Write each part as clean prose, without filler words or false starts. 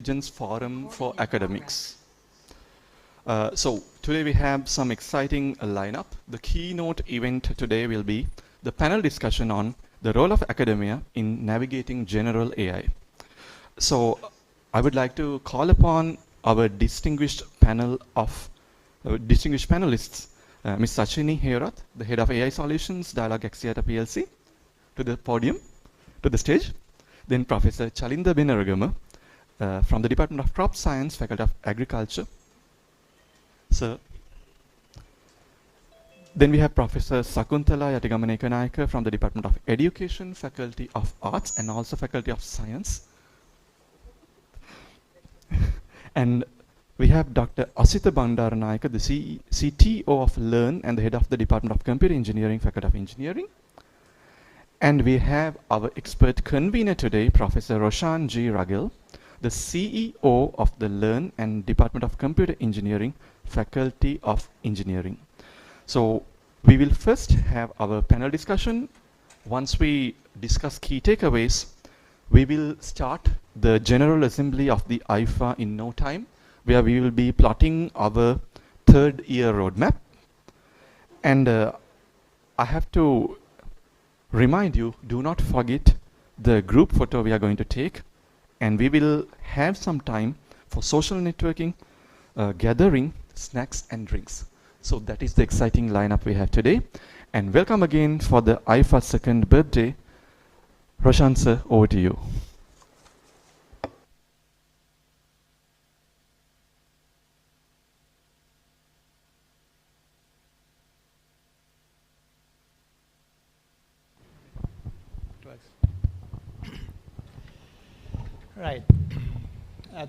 Intelligence Forum for Academics. So today we have some exciting lineup. The keynote event today will be the panel discussion on the role of academia in navigating general AI. So I would like to call upon our distinguished panelists, Ms. Sachini Herath, the head of AI Solutions, Dialog Axiata PLC, to the podium, to the stage. Then Professor Chalinda Benaragama from the Department of Crop Science, Faculty of Agriculture. Sir. Then we have Professor Sakuntala Yatigamaneka from the Department of Education, Faculty of Arts, and also Faculty of Science. And we have Dr. Asita Bandaranayaka, the CTO of Learn and the head of the Department of Computer Engineering, Faculty of Engineering. And we have our expert convener today, Professor Roshan G. Ragil, the CEO of the Learn and Department of Computer Engineering, Faculty of Engineering. So we will first have our panel discussion. Once we discuss key takeaways, we will start the General Assembly of the AIFA in no time, where we will be plotting our third year roadmap. And I have to remind you, do not forget the group photo we are going to take, and we will have some time for social networking, gathering, snacks and drinks. So that is the exciting lineup we have today. And welcome again for the AIFA second birthday. Roshan sir, over to you. Right.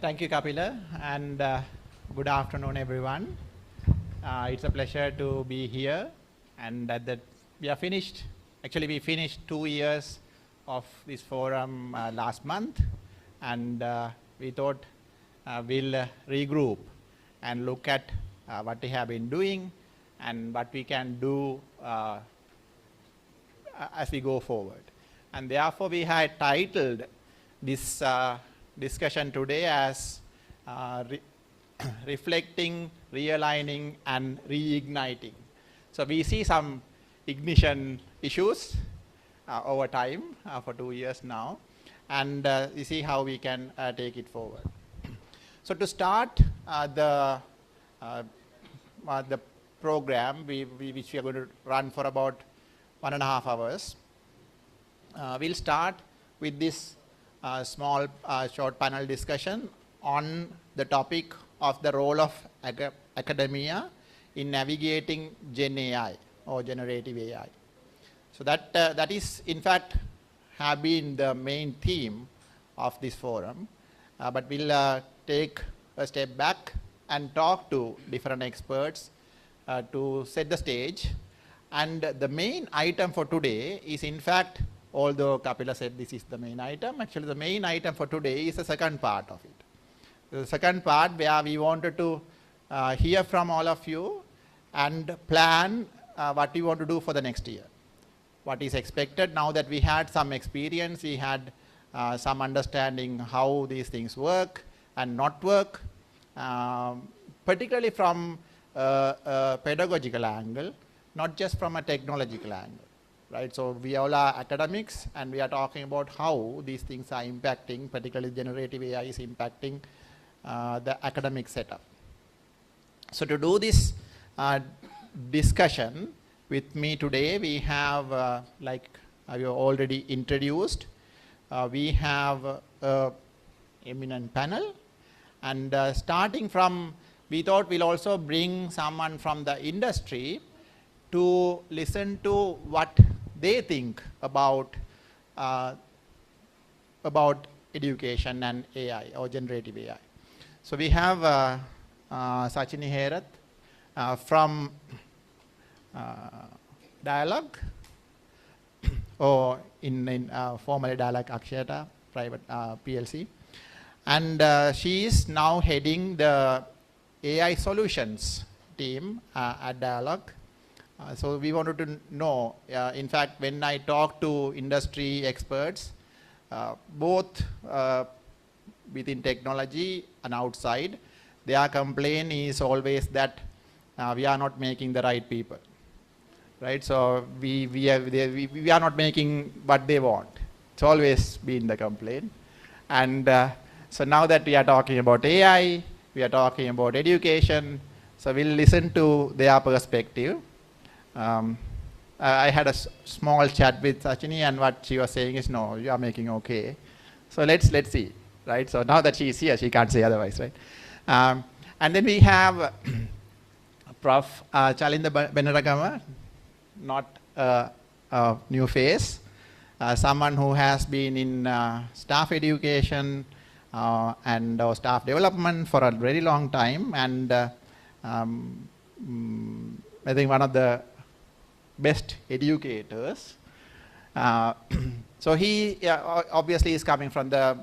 Thank you, Kapila, and good afternoon, everyone. It's a pleasure to be here, and we are finished. Actually, we finished 2 years of this forum last month, and we thought we'll regroup and look at what we have been doing and what we can do as we go forward. And therefore, we had titled this discussion today as reflecting, realigning, and reigniting. So we see some ignition issues over time for 2 years now, and we see how we can take it forward. So to start the program, which we are going to run for about 1.5 hours, we'll start with this small short panel discussion on the topic of the role of academia in navigating Gen AI or generative AI. So that is in fact have been the main theme of this forum, but we'll take a step back and talk to different experts to set the stage. And the main item for today is in fact, although Kapila said this is the main item, actually the main item for today is the second part of it. The second part where we wanted to hear from all of you and plan what we want to do for the next year. What is expected now that we had some experience, we had some understanding how these things work and not work, particularly from a pedagogical angle, not just from a technological angle. Right, so we all are academics, and we are talking about how these things are impacting, particularly generative AI is impacting the academic setup. So to do this discussion with me today, we have, like I already introduced, we have an eminent panel, and starting from, we thought we'll also bring someone from the industry to listen to what they think about education and AI or generative AI. So we have Sachini Herath from Dialog, or in formerly Dialog Axiata private PLC, and she is now heading the AI solutions team at Dialog. So we wanted to know, in fact, when I talk to industry experts, both within technology and outside, their complaint is always that we are not making the right people, right? So we are not making what they want. It's always been the complaint. And so now that we are talking about AI, we are talking about education, so we'll listen to their perspective. I had a small chat with Sachini, and what she was saying is, no, you are making okay. So let's see, right? So now that she is here, she can't say otherwise, right? And then we have Prof. Chalinda Benaragama, not a new face, someone who has been in staff education and staff development for a very long time, and I think one of the best educators. So he obviously is coming from the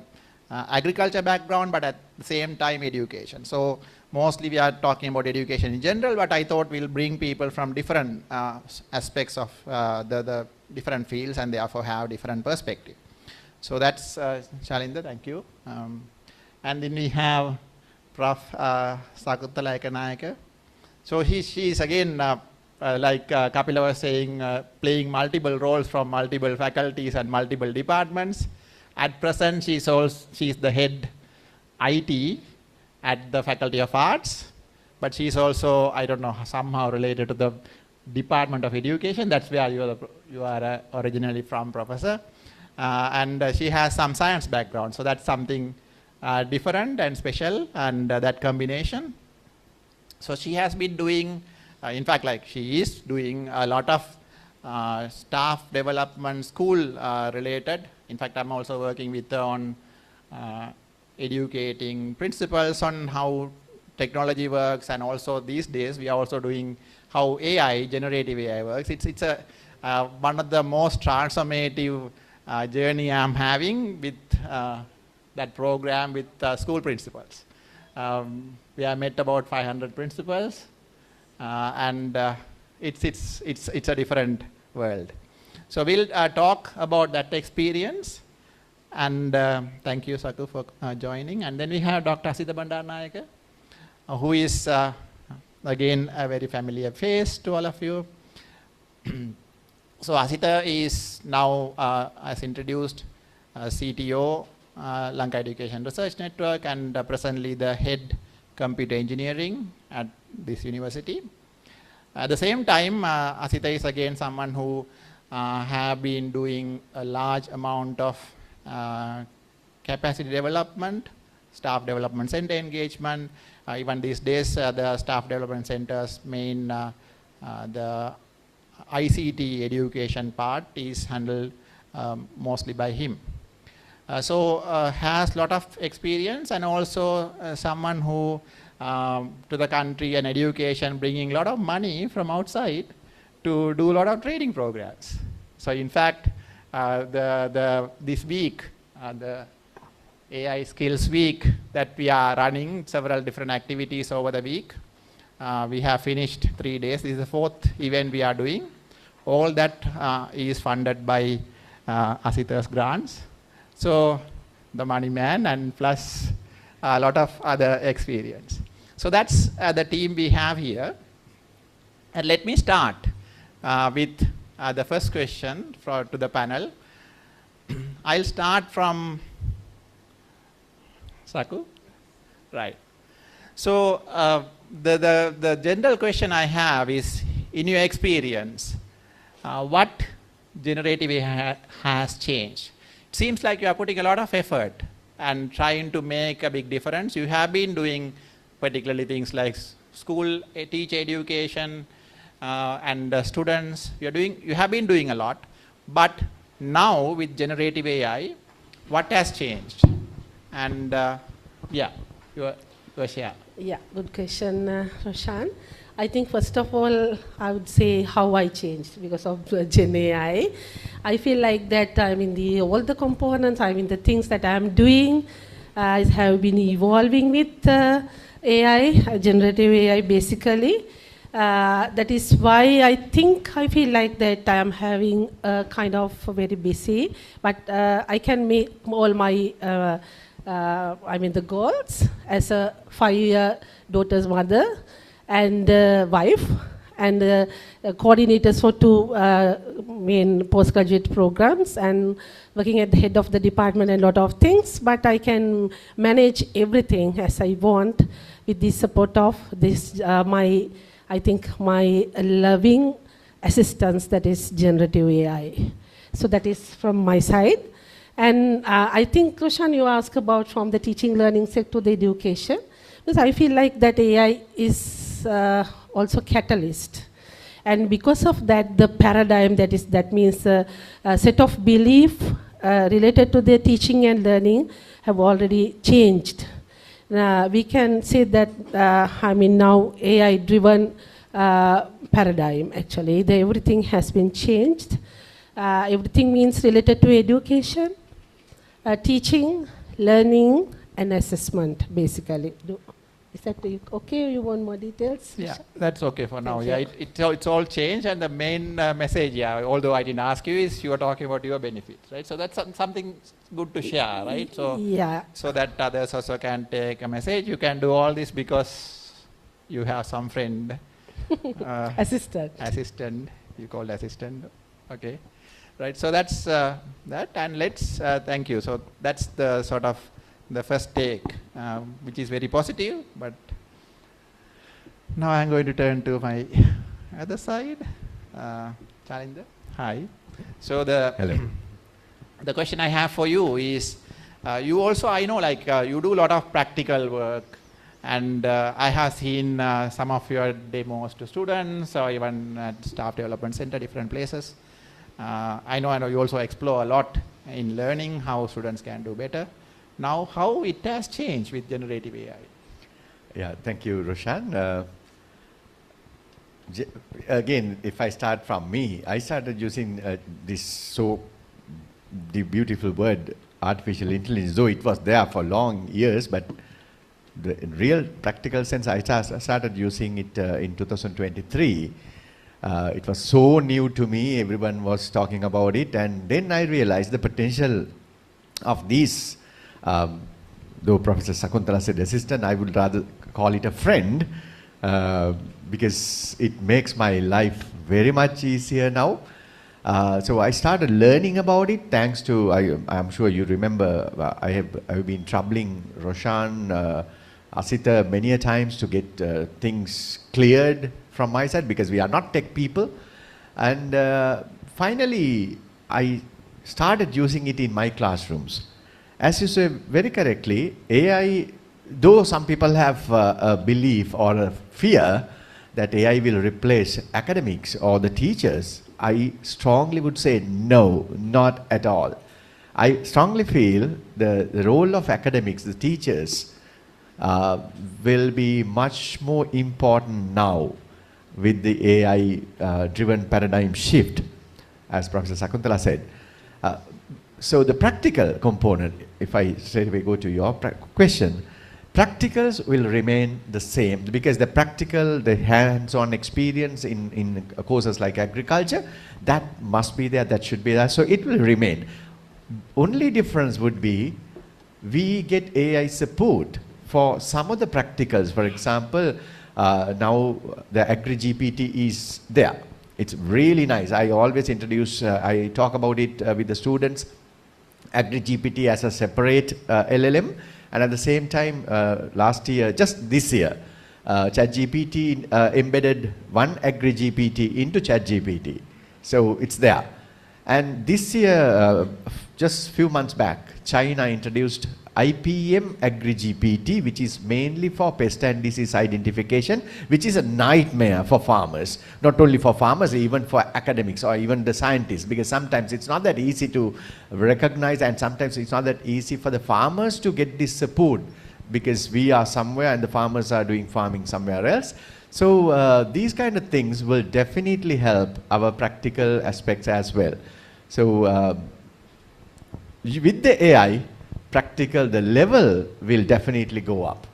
agriculture background, but at the same time education. So mostly we are talking about education in general, but I thought we'll bring people from different aspects of the different fields, and therefore have different perspective. So that's Shalinda, thank you. And then we have Prof. Sakunthala Ekanayake. So she is again, like Kapila was saying, playing multiple roles from multiple faculties and multiple departments. At present, she's the head IT at the Faculty of Arts, but she's also, I don't know, somehow related to the Department of Education. That's where you are originally from, Professor. And she has some science background, so that's something different and special, and that combination. So she has been doing, in fact, like she is doing a lot of staff development, school related. In fact, I'm also working with her on educating principals on how technology works, and also these days we are also doing how AI, generative AI works. It's one of the most transformative journey I'm having with that program with school principals. We have met about 500 principals, and it's a different world. So we'll talk about that experience, and thank you, Saku, for joining. And then we have Dr. Asitha Bandaranaike, who is again a very familiar face to all of you. So Asitha is now, as introduced, CTO, Lanka Education Research Network, and presently the head computer engineering at this university. At the same time, Asitha is again someone who have been doing a large amount of capacity development, staff development center engagement. Even these days, the staff development center's main, the ICT education part is handled mostly by him. So has a lot of experience, and also someone who to the country and education bringing a lot of money from outside to do a lot of training programs. So in fact, this week, the AI Skills Week that we are running, several different activities over the week. We have finished 3 days. This is the 4th event we are doing. All that is funded by Asitha's grants. So the money man, and plus a lot of other experience. So that's the team we have here. And let me start with the first question to the panel. I'll start from Saku. Right. So the general question I have is, in your experience, what generative AI has changed? It seems like you are putting a lot of effort and trying to make a big difference. You have been doing particularly things like school teacher education and students. You have been doing a lot, but now with generative AI, what has changed? And yeah, your share. Yeah, good question, Roshan. I think first of all, I would say how I changed because of Gen AI. I feel like that all the components, the things that I'm doing have been evolving with AI, generative AI basically. That is why I feel like that I am having a kind of very busy, but I can make all my the goals as a 5-year daughter's mother and wife, and coordinators for 2 main postgraduate programs, and working at the head of the department and a lot of things, but I can manage everything as I want with the support of this, my loving assistance, that is generative AI. So that is from my side. And I think, Roshan, you asked about from the teaching learning sector to the education, because I feel like that AI is also catalyst. And because of that, the paradigm, that means a set of belief related to the teaching and learning have already changed. We can say that, now AI-driven paradigm, actually. Everything has been changed. Everything means related to education, teaching, learning, and assessment, basically. Is that okay, or you want more details? Yeah, that's okay for now. Thank Yeah, it's all changed, and the main message, yeah, although I didn't ask you, is you are talking about your benefits, right? So that's something good to share, right? So, yeah. So that others also can take a message. You can do all this because you have some friend, assistant, you called assistant, okay, right? So that's that, and let's thank you. So that's the sort of the first take, which is very positive. But now I'm going to turn to my other side. Chalinder, hi. So Hello. the question I have for you is, you also, I know, like you do a lot of practical work, and I have seen some of your demos to students, or even at staff development center, different places. I know you also explore a lot in learning how students can do better. Now, how it has changed with generative AI? Yeah, thank you, Roshan. Again, if I start from me, I started using the beautiful word, artificial intelligence, though it was there for long years, but in real practical sense, I started using it in 2023. It was so new to me, everyone was talking about it, and then I realized the potential of these. Though Professor Sakuntala said assistant, I would rather call it a friend, because it makes my life very much easier now. So I started learning about it thanks to, I'm sure you remember, I've been troubling Roshan, Asita many a times to get things cleared from my side, because we are not tech people. And finally, I started using it in my classrooms. As you say very correctly, AI, though some people have a belief or a fear that AI will replace academics or the teachers, I strongly would say no, not at all. I strongly feel the role of academics, the teachers, will be much more important now with the AI-driven paradigm shift, as Professor Sakuntala said. So the practical component, if I straight away go to your question, practicals will remain the same, because the practical, the hands-on experience in courses like agriculture, that must be there, that should be there, so it will remain. Only difference would be we get AI support for some of the practicals. For example, now the AgriGPT is there. It's really nice. I always introduce, I talk about it with the students, AgriGPT as a separate LLM, and at the same time, last year, just this year, ChatGPT embedded one AgriGPT into ChatGPT. So it's there. And this year, just few months back, China introduced IPM AgriGPT, which is mainly for pest and disease identification, which is a nightmare for farmers. Not only for farmers, even for academics or even the scientists, because sometimes it's not that easy to recognize, and sometimes it's not that easy for the farmers to get this support, because we are somewhere and the farmers are doing farming somewhere else. So these kind of things will definitely help our practical aspects as well. So with the AI, practical, the level will definitely go up.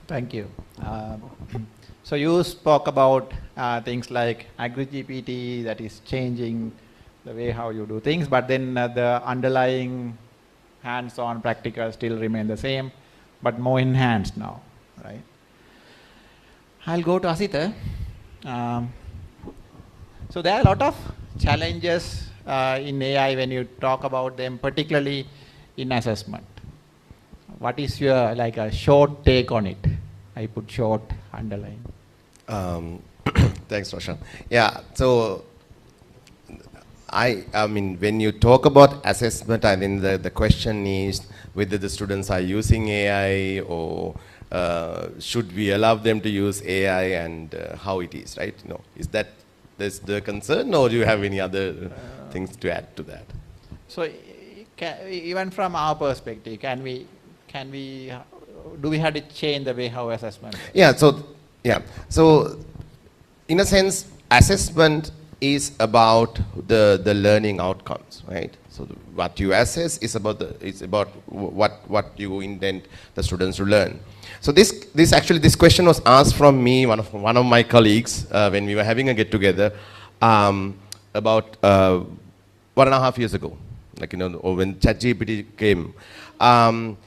Thank you. So you spoke about things like AgriGPT, that is changing the way how you do things, but then the underlying hands-on practical still remain the same, but more enhanced now, right? I'll go to Asita. So there are a lot of challenges in AI when you talk about them, particularly in assessment. What is your like a short take on it? I put short underline. Thanks, Roshan. Yeah, so I mean, when you talk about assessment, I mean, the question is whether the students are using AI or should we allow them to use AI and how it is, right? You know, is that the concern, or do you have any other things to add to that? So even from our perspective, do we have to change the way how assessment? Yeah, so in a sense, assessment is about the learning outcomes, right? So what you assess is about what you intend the students to learn. So this question was asked from me, one of my colleagues, when we were having a get together about 1.5 years ago, like, you know, or when ChatGPT came, and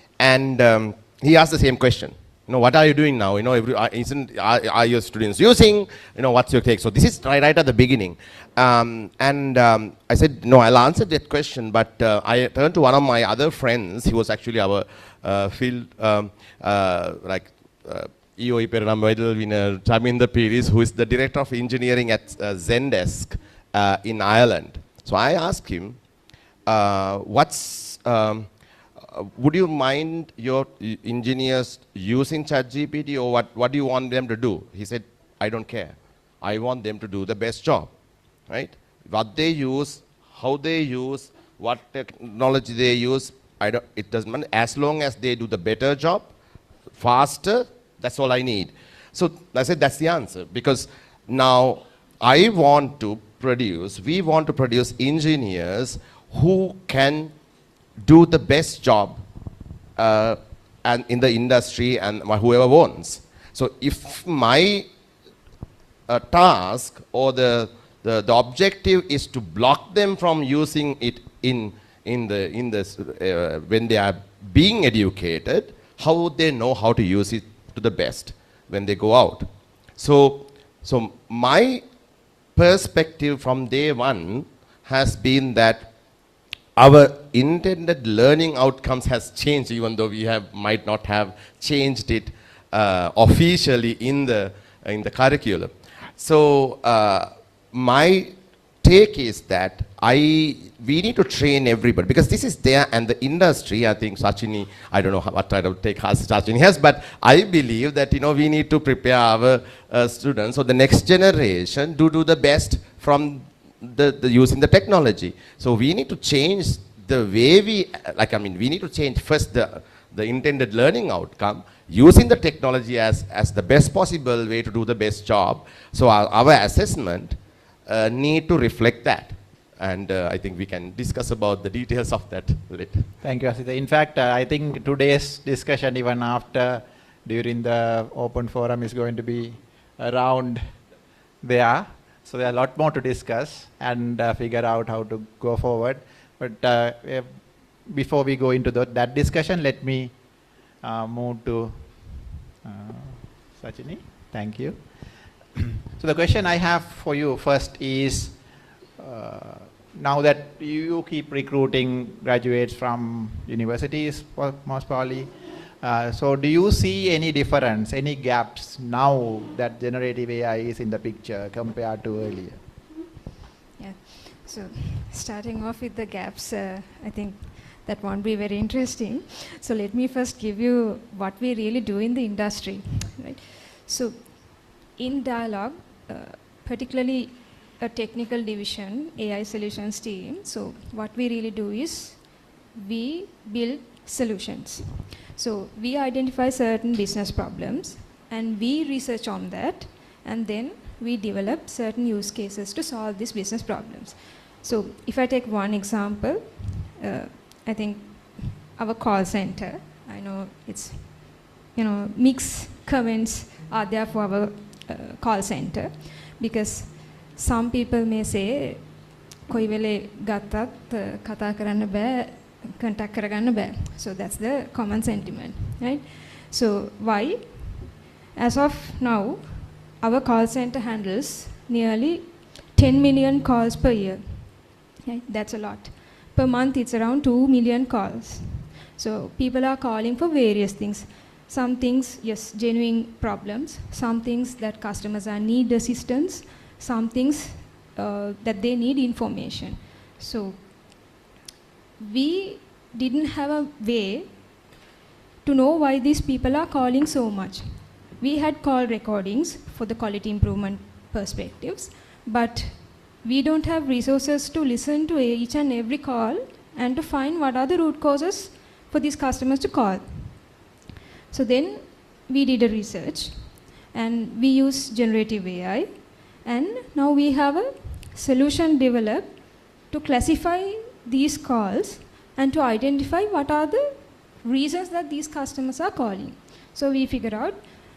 he asked the same question. You know, what are you doing now? You know, are your students using? You know, what's your take? So this is right at the beginning, and I said no, I'll answer that question. But I turned to one of my other friends. He was actually our field EOE Peranam medal winner, Chaminda Piris, who is the director of engineering at Zendesk in Ireland. So I asked him, would you mind your engineers using ChatGPT, or what do you want them to do? He said, I don't care. I want them to do the best job, right? What they use, how they use, what technology they use, it doesn't matter. As long as they do the better job, faster, that's all I need. So I said, that's the answer. Because now we want to produce engineers who can do the best job and in the industry and whoever wants. So if my task or the objective is to block them from using it in when they are being educated, how would they know how to use it to the best when they go out? So my perspective from day one has been that our intended learning outcomes has changed, even though we might not have changed it officially in the curriculum. So my take is that we need to train everybody, because this is there, and the industry, I think Sachini, I don't know what kind of take Sachini has, but I believe that, you know, we need to prepare our students, or the next generation, to do the best from the using the technology. So we need to change the way we need to change first the intended learning outcome, using the technology as the best possible way to do the best job. So our assessment need to reflect that. And I think we can discuss about the details of that later. Thank you, Asita. In fact, I think today's discussion, even after, during the open forum, is going to be around there. So there are a lot more to discuss and figure out how to go forward. But before we go into that discussion, let me move to Sachini. Thank you. So the question I have for you first is, now that you keep recruiting graduates from universities, most probably, so do you see any difference, any gaps now that generative AI is in the picture compared to earlier? Yeah, so starting off with the gaps, I think that won't be very interesting. So let me first give you what we really do in the industry, right? So in Dialogue, particularly a technical division, AI solutions team, so what we really do is we build solutions. So we identify certain business problems and we research on that, and then we develop certain use cases to solve these business problems. So if I take one example, I think our call center, I know it's, mixed comments are there for our call center, because some people may say, කොයි වෙලේ ගත්තත් කතා කරන්න බෑ contact කරගන්න බෑ. So that's the common sentiment, right? So why? As of now, our call center handles nearly 10 million calls per year. Right? That's a lot. Per month, it's around 2 million calls. So people are calling for various things. Some things, yes, genuine problems. Some things that customers are need assistance. Some things that they need information. So we didn't have a way to know why these people are calling so much. We had call recordings for the quality improvement perspectives, but we don't have resources to listen to each and every call and to find what are the root causes for these customers to call. So then we did a research and we used generative AI, and now we have a solution developed to classify these calls and to identify what are the reasons that these customers are calling. So we figure out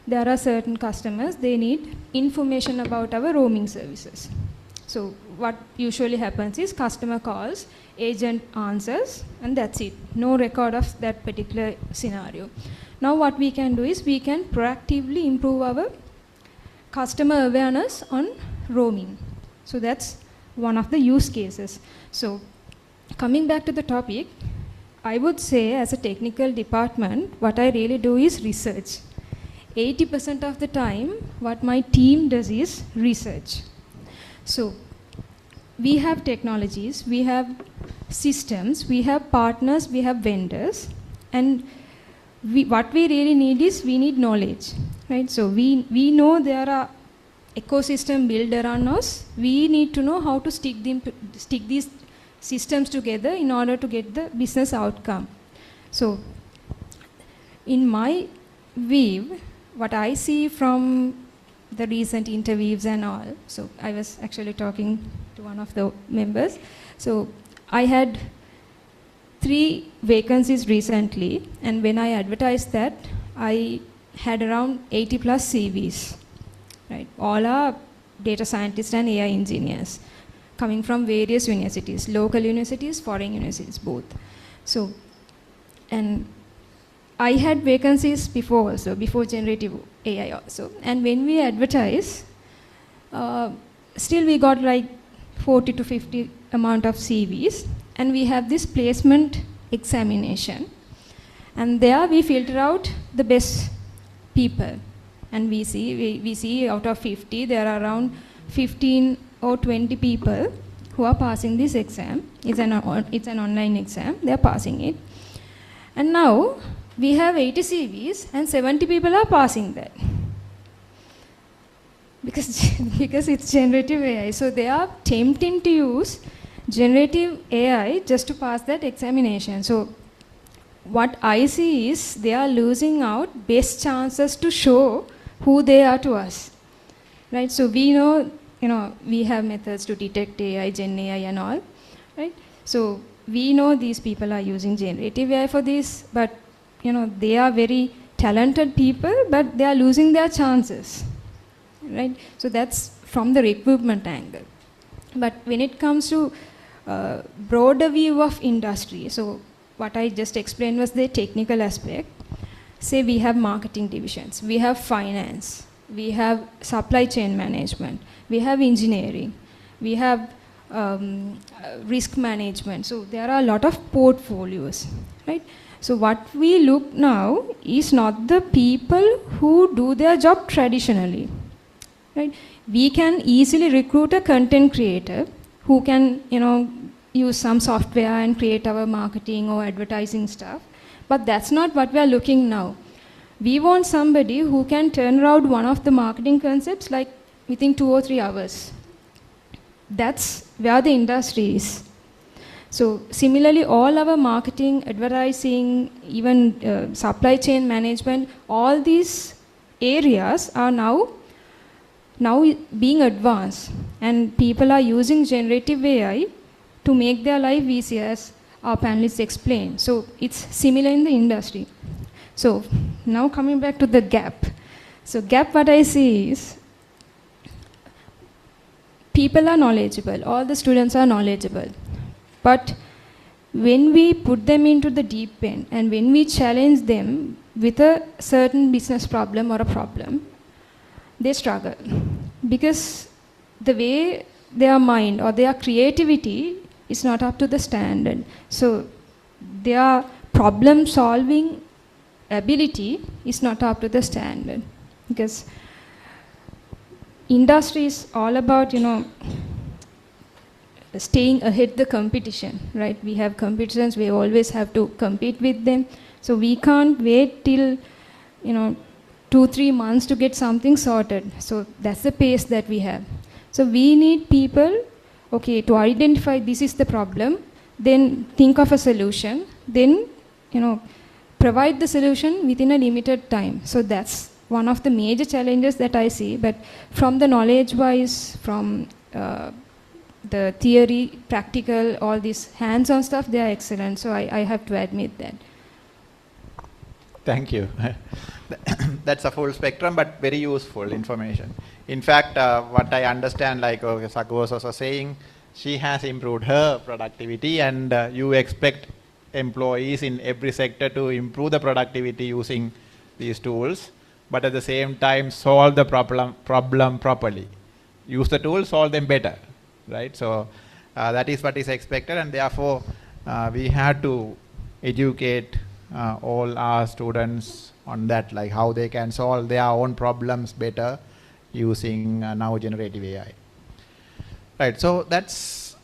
there are certain customers, they need information about our roaming services. So what usually happens is customer calls, agent answers, and that's it. No record of that particular scenario. Now what we can do is we can proactively improve our customer awareness on roaming. So that's one of the use cases. So coming back to the topic, I would say as a technical department, what I really do is research. 80% of the time, what my team does is research. So we have technologies, we have systems, we have partners, we have vendors, and what we really need is we need knowledge, right? So we know there are ecosystem built around us. We need to know how to stick these systems together in order to get the business outcome. So in my view, what I see from the recent interviews and all, so I was actually talking to one of the members. So I had 3 vacancies recently, and when I advertised that, I had around 80 plus CVs, right? All are data scientists and AI engineers coming from various universities, local universities, foreign universities, both. So, and I had vacancies before also, before generative AI also. And when we advertise, still we got like 40 to 50 amount of CVs, and we have this placement examination. And there we filter out the best people. And we see out of 50, there are around 15 or 20 people who are passing this exam. It's an online exam, they're passing it. And now, we have 80 CVs and 70 people are passing that. Because it's generative AI. So they are tempting to use generative AI just to pass that examination. So what I see is they are losing out best chances to show who they are to us. Right? So we know, we have methods to detect AI, Gen AI and all. Right? So we know these people are using generative AI for this, but they are very talented people, but they are losing their chances, right? So that's from the recruitment angle. But when it comes to broader view of industry, so what I just explained was the technical aspect. Say we have marketing divisions, we have finance, we have supply chain management, we have engineering, we have risk management. So there are a lot of portfolios, right? So what we look now is not the people who do their job traditionally, right? We can easily recruit a content creator who can, use some software and create our marketing or advertising stuff. But that's not what we are looking now. We want somebody who can turn around one of the marketing concepts like within 2 or 3 hours. That's where the industry is. So similarly, all our marketing, advertising, even supply chain management, all these areas are now being advanced, and people are using generative AI to make their life easier, as our panelists explained. So it's similar in the industry. So now coming back to the gap. So gap, what I see is people are knowledgeable, all the students are knowledgeable. But when we put them into the deep end and when we challenge them with a certain business problem or a problem, they struggle. Because the way their mind or their creativity is not up to the standard. So their problem solving ability is not up to the standard. Because industry is all about, staying ahead the competition, right? We have competitions, we always have to compete with them. So we can't wait till, 2-3 months to get something sorted. So that's the pace that we have. So we need people, to identify this is the problem, then think of a solution, then, provide the solution within a limited time. So that's one of the major challenges that I see. But from the knowledge-wise, from the theory, practical, all this hands-on stuff, they are excellent. So I have to admit that. Thank you. That's a full spectrum, but very useful information. In fact, what I understand, like Saku was also saying, she has improved her productivity, and you expect employees in every sector to improve the productivity using these tools, but at the same time solve the problem properly. Use the tools, solve them better, right? So that is what is expected, and therefore we have to educate all our students on that, like how they can solve their own problems better using now generative AI. Right, so that's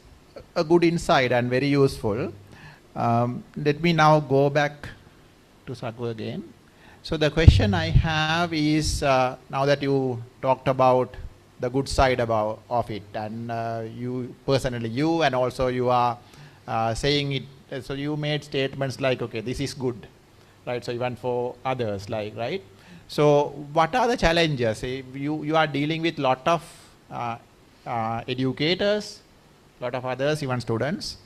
a good insight and very useful. Let me now go back to Saku again. So the question I have is, now that you talked about the good side of it, and you personally, and also you are saying it, so you made statements like, okay, this is good, right? So even for others, like, right? So what are the challenges? You are dealing with lot of educators, lot of others, even students.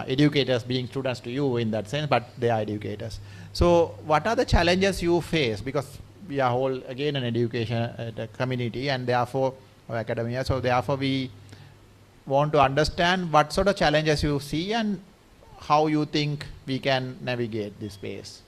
Educators being students to you in that sense, but they are educators. So what are the challenges you face? Because we are all, again, an education community, and therefore, or academia, so therefore we want to understand what sort of challenges you see and how you think we can navigate this space.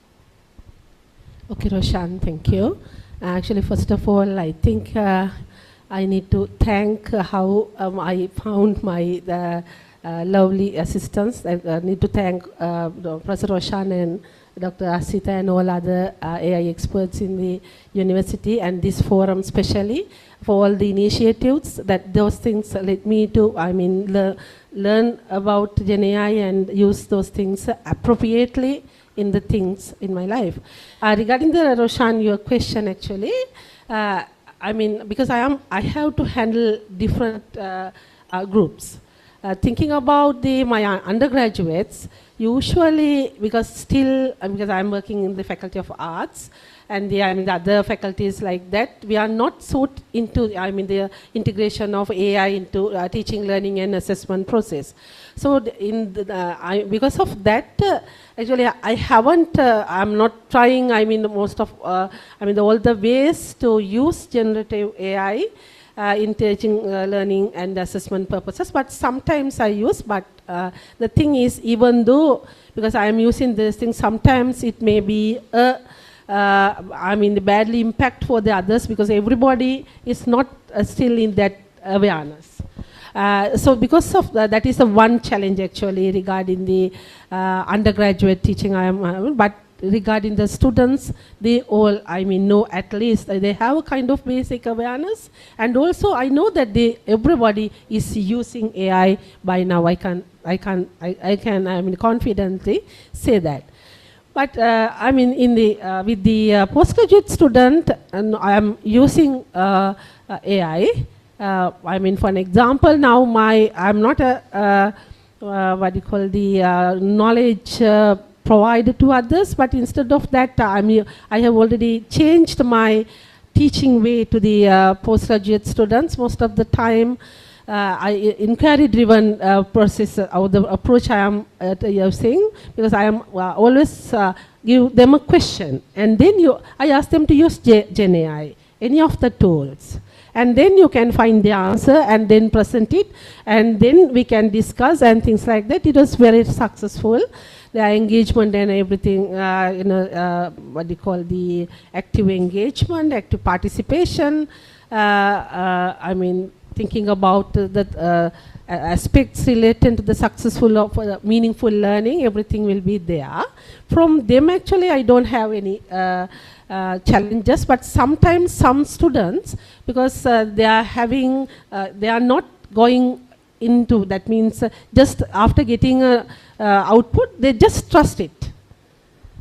Okay, Roshan, thank you. Actually, first of all, I think I need to thank how I found my lovely assistants. I need to thank Professor Roshan and Dr. Asita and all other AI experts in the university and this forum especially for all the initiatives that those things led me to, learn about Gen AI and use those things appropriately in the things in my life. Regarding the Roshan, your question actually, because I have to handle different groups. Thinking about my undergraduates, usually because I'm working in the Faculty of Arts and the other faculties like that, we are not so into the integration of AI into teaching, learning and assessment process. So because of that, actually I haven't, I'm not trying, most of, all the ways to use generative AI in teaching, learning and assessment purposes, but sometimes I use, but the thing is, even though, because I am using this thing, sometimes it may be badly impact for the others because everybody is not still in that awareness. So because of that is the one challenge actually regarding the undergraduate teaching but regarding the students, they all, know at least that they have a kind of basic awareness, and also I know that everybody is using AI by now. I can confidently say that. But with the postgraduate student, I am using AI. For an example, now I'm not a knowledge provided to others, but instead of that, I have already changed my teaching way to the postgraduate students. Most of the time, inquiry-driven process or the approach I am using, because I am always give them a question, and then I ask them to use Gen AI, any of the tools. and then you can find the answer and then present it, and then we can discuss and things like that. It was very successful. The engagement and everything, what do you call the active engagement, active participation. I mean, thinking about the aspects related to the successful of meaningful learning, everything will be there. From them, actually, I don't have any challenges, but sometimes some students, because they are not going into, that means just after getting output, they just trust it.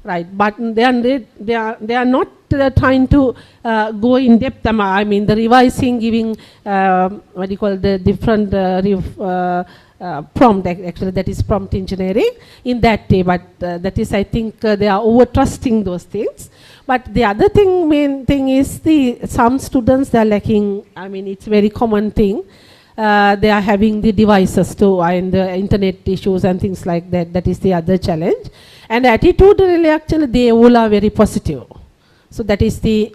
Right, but they are not trying to go in depth. I mean, the revising, giving what do you call the different prompt. Actually, that is prompt engineering in that day. But that is, I think, they are over trusting those things. But the other thing, main thing is some students, they are lacking. I mean, it's very common thing. They are having the devices too, and the internet issues and things like that. That is the other challenge. And attitudinally, actually, they all are very positive. So that is the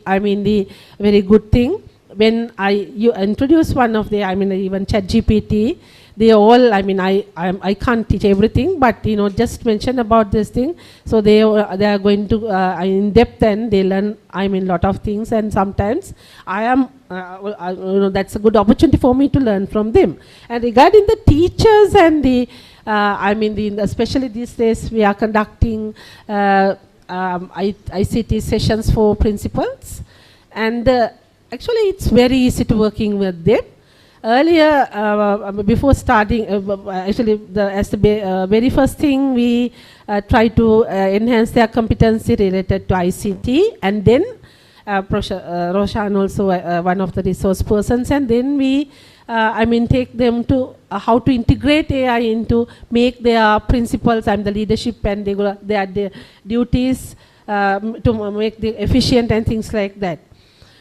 very good thing. When you introduce one of the, even ChatGPT, they all, I can't teach everything, but just mention about this thing. So they are going to in depth, and they learn lot of things. And sometimes I am that's a good opportunity for me to learn from them. And regarding the teachers and the especially these days we are conducting ICT sessions for principals, and actually it's very easy to working with them. Earlier, before starting, very first thing, we try to enhance their competency related to ICT, and then Roshan also one of the resource persons, and then we take them to how to integrate AI into make their principles and the leadership and their duties to make the efficient and things like that.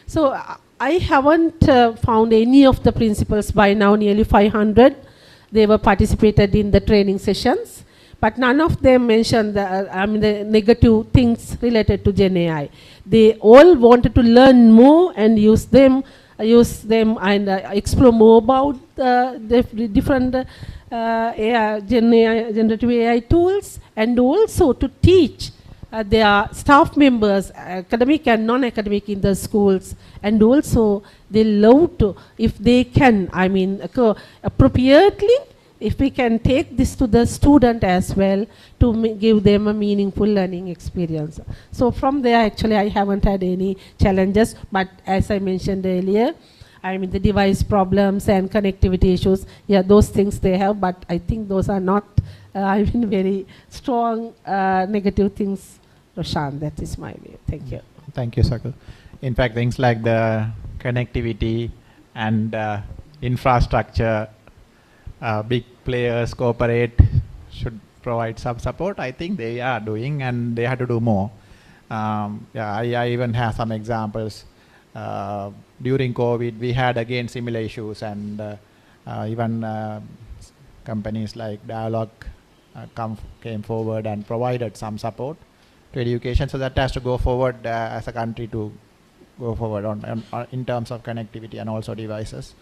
So I haven't found any of the principals by now, nearly 500. They were participated in the training sessions, but none of them mentioned the negative things related to Gen AI. They all wanted to learn more and use them and explore more about the different generative AI tools, and also to teach their staff members, academic and non-academic, in the schools. And also they love to, if they can, appropriately, if we can take this to the student as well, to give them a meaningful learning experience. So from there, actually, I haven't had any challenges, but as I mentioned earlier, the device problems and connectivity issues, yeah, those things they have, but I think those are not, very strong negative things. Roshan, that is my view. Thank you. Thank you, Sakul. In fact, things like the connectivity and infrastructure, big players, corporate should provide some support. I think they are doing, and they have to do more. I even have some examples. During COVID, we had again similar issues, and even companies like Dialog came forward and provided some support to education. So that has to go forward as a country to go forward on in terms of connectivity and also devices.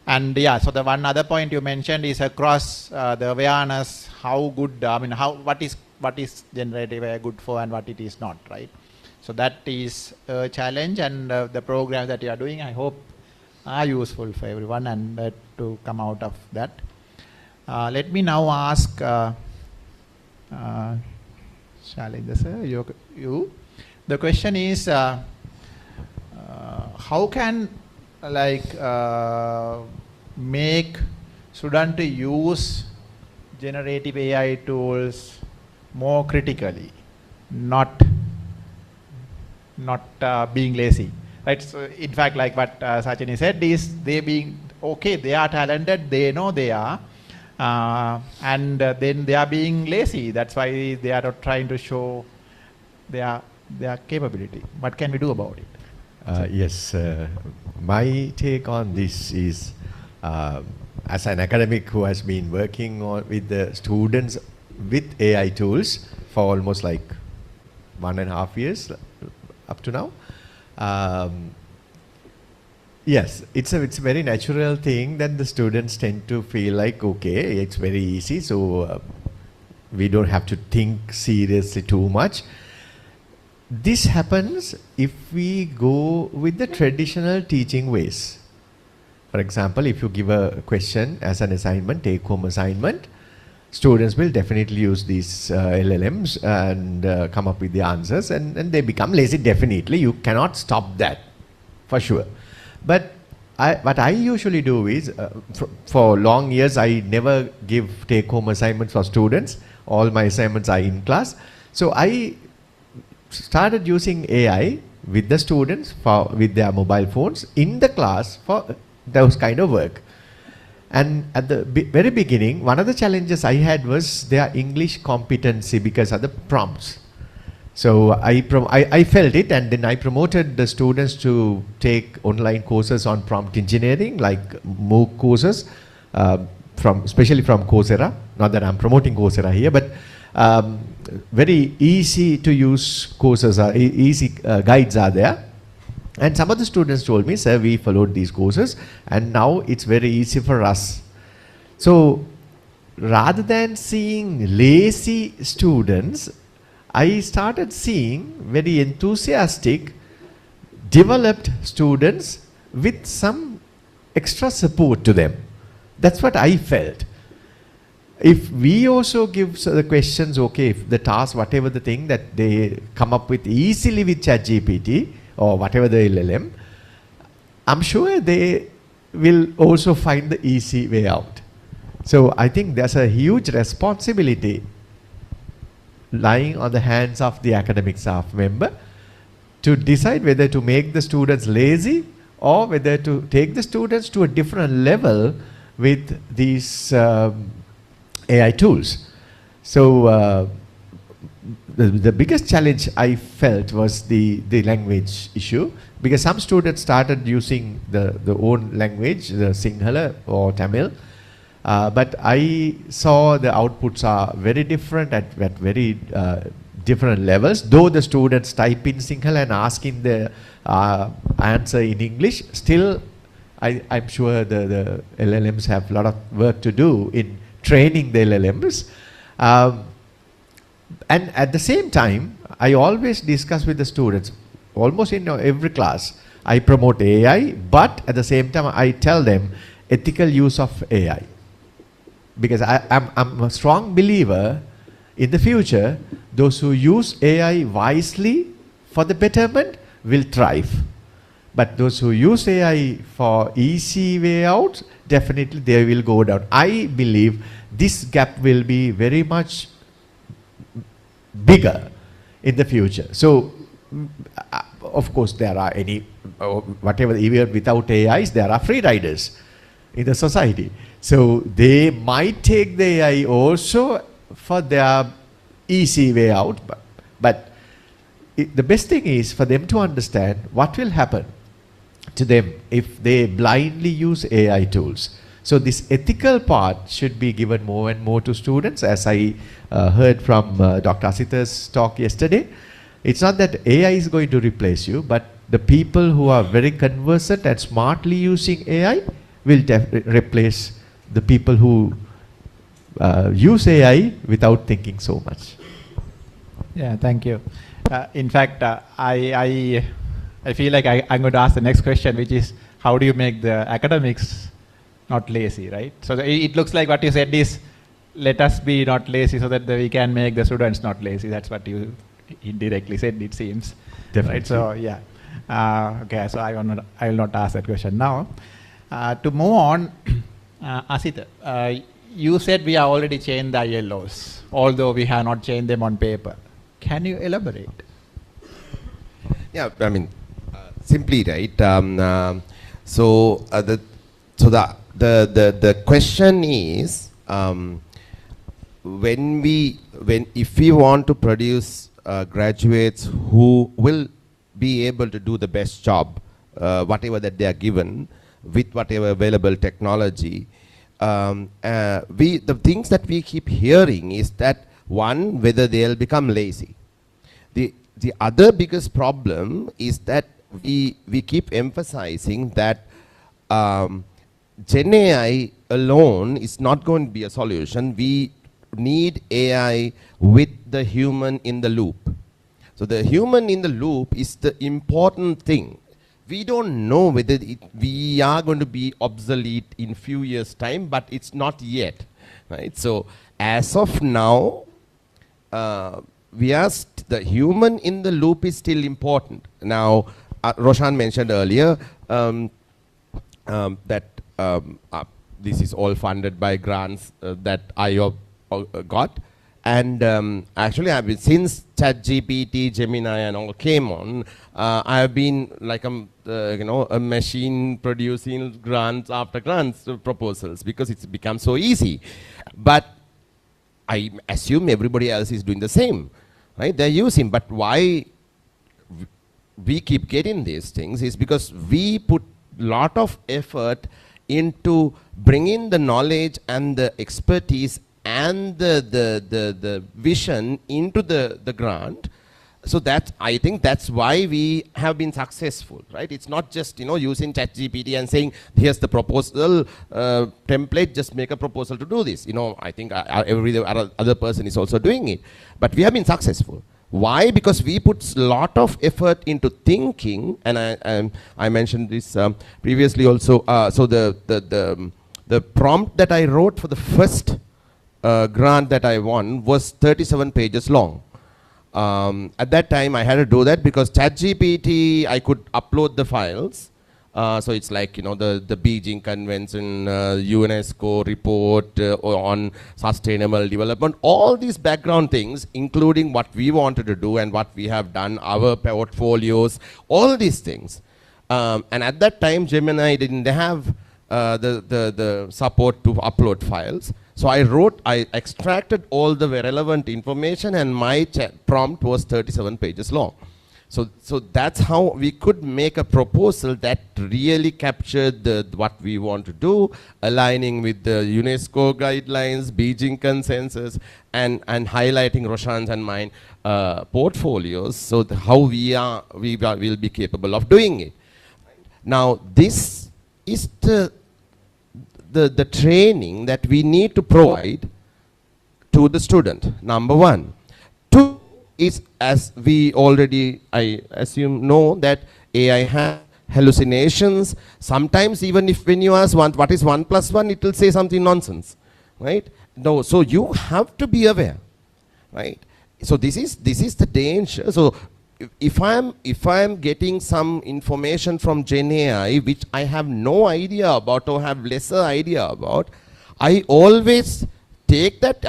And yeah, so the one other point you mentioned is across the awareness, how good, what is generative AI good for and what it is not, right? So that is a challenge, and the programs that you are doing, I hope, are useful for everyone, and to come out of that. Let me now ask Shalinda sir, you. The question is, how can make student to use generative AI tools more critically, not being lazy, right? So in fact, like what Sachini said, is they being okay, they are talented, they know they are, and then they are being lazy. That's why they are not trying to show their capability. What can we do about it? Yes, my take on this is, as an academic who has been working with the students with AI tools for almost like 1.5 years up to now, Yes, it's a very natural thing that the students tend to feel like, okay, it's very easy, so we don't have to think seriously too much. This happens if we go with the traditional teaching ways. For example, if you give a question as an assignment, take-home assignment, students will definitely use these LLMs and come up with the answers, and they become lazy. Definitely, you cannot stop that, for sure. But what I usually do is, for long years, I never give take-home assignments for students. All my assignments are in class. So I started using AI with the students with their mobile phones in the class for those kind of work. And at the very beginning, one of the challenges I had was their English competency because of the prompts. So I felt it, and then I promoted the students to take online courses on prompt engineering, like MOOC courses, especially from Coursera. Not that I'm promoting Coursera here, but very easy to use courses, easy guides are there. And some of the students told me, sir, we followed these courses and now it's very easy for us. So rather than seeing lazy students, I started seeing very enthusiastic, developed students with some extra support to them. That's what I felt. If we also give the questions, okay, if the task, whatever the thing that they come up with easily with ChatGPT or whatever the LLM, I'm sure they will also find the easy way out. So I think there's a huge responsibility lying on the hands of the academic staff member to decide whether to make the students lazy or whether to take the students to a different level with these AI tools. So the biggest challenge I felt was the language issue, because some students started using the own language, the Sinhala or Tamil, but I saw the outputs are very different at very different levels. Though the students type in Sinhala and ask in the answer in English, still I'm sure the LLMs have a lot of work to do in training the LLMs. And at the same time, I always discuss with the students, almost in every class, I promote AI, but at the same time, I tell them ethical use of AI. Because I'm a strong believer in the future, those who use AI wisely for the betterment will thrive. But those who use AI for easy way out, definitely they will go down. I believe this gap will be very much bigger in the future. So, of course, there are whatever, even without AIs, there are free riders in the society. So they might take the AI also for their easy way out. But the best thing is for them to understand what will happen to them if they blindly use AI tools. So this ethical part should be given more and more to students, as I heard from Dr. Asita's talk yesterday. It's not that AI is going to replace you, but the people who are very conversant and smartly using AI will replace the people who use AI without thinking so much. Yeah, thank you. In fact, I feel like I'm going to ask the next question, which is, how do you make the academics not lazy, right? So it looks like what you said is, let us be not lazy so that we can make the students not lazy. That's what you indirectly said, it seems. Definitely. Right? So yeah. Okay, so I will not ask that question now. To move on, Asita, you said we have already changed the ILOs, although we have not changed them on paper. Can you elaborate? Yeah, I mean, simply, right? So the question is, if we want to produce graduates who will be able to do the best job, whatever that they are given, with whatever available technology, the things that we keep hearing is that, one, whether they'll become lazy. The other biggest problem is that we keep emphasizing that Gen AI alone is not going to be a solution. We need AI with the human in the loop. So the human in the loop is the important thing. We don't know whether we are going to be obsolete in few years' time, but it's not yet, right? So as of now, the human in the loop is still important. Now, Roshan mentioned earlier that this is all funded by grants that IO got. And actually, I've been, since ChatGPT, Gemini, and all came on, I have been like a machine producing grants after grants proposals because it's become so easy. But I assume everybody else is doing the same, right? They're using, but why we keep getting these things is because we put lot of effort into bringing the knowledge and the expertise and the vision into the grant. So that, I think that's why we have been successful, right? It's not just, using ChatGPT and saying, here's the proposal template, just make a proposal to do this. I think every other person is also doing it. But we have been successful. Why? Because we put a lot of effort into thinking, and I mentioned this previously also. So the prompt that I wrote for the first grant that I won was 37 pages long. At that time, I had to do that because ChatGPT, I could upload the files. So it's like, the Beijing Convention, UNESCO report on sustainable development, all these background things, including what we wanted to do and what we have done, our portfolios, all these things. And at that time, Gemini didn't have the support to upload files. So I extracted all the relevant information, and my prompt was 37 pages long. So that's how we could make a proposal that really captured what we want to do, aligning with the UNESCO guidelines, Beijing consensus, and highlighting Roshan's and mine portfolios, so how we will be capable of doing it. Now, this is the training that we need to provide to the student, number one. Two is, as we already, I assume, know that AI has hallucinations. Sometimes even if when you ask what is 1 + 1, it will say something nonsense, right? No, so you have to be aware, right? So this is the danger. So if I'm getting some information from Gen AI which I have no idea about or have lesser idea about, I always take that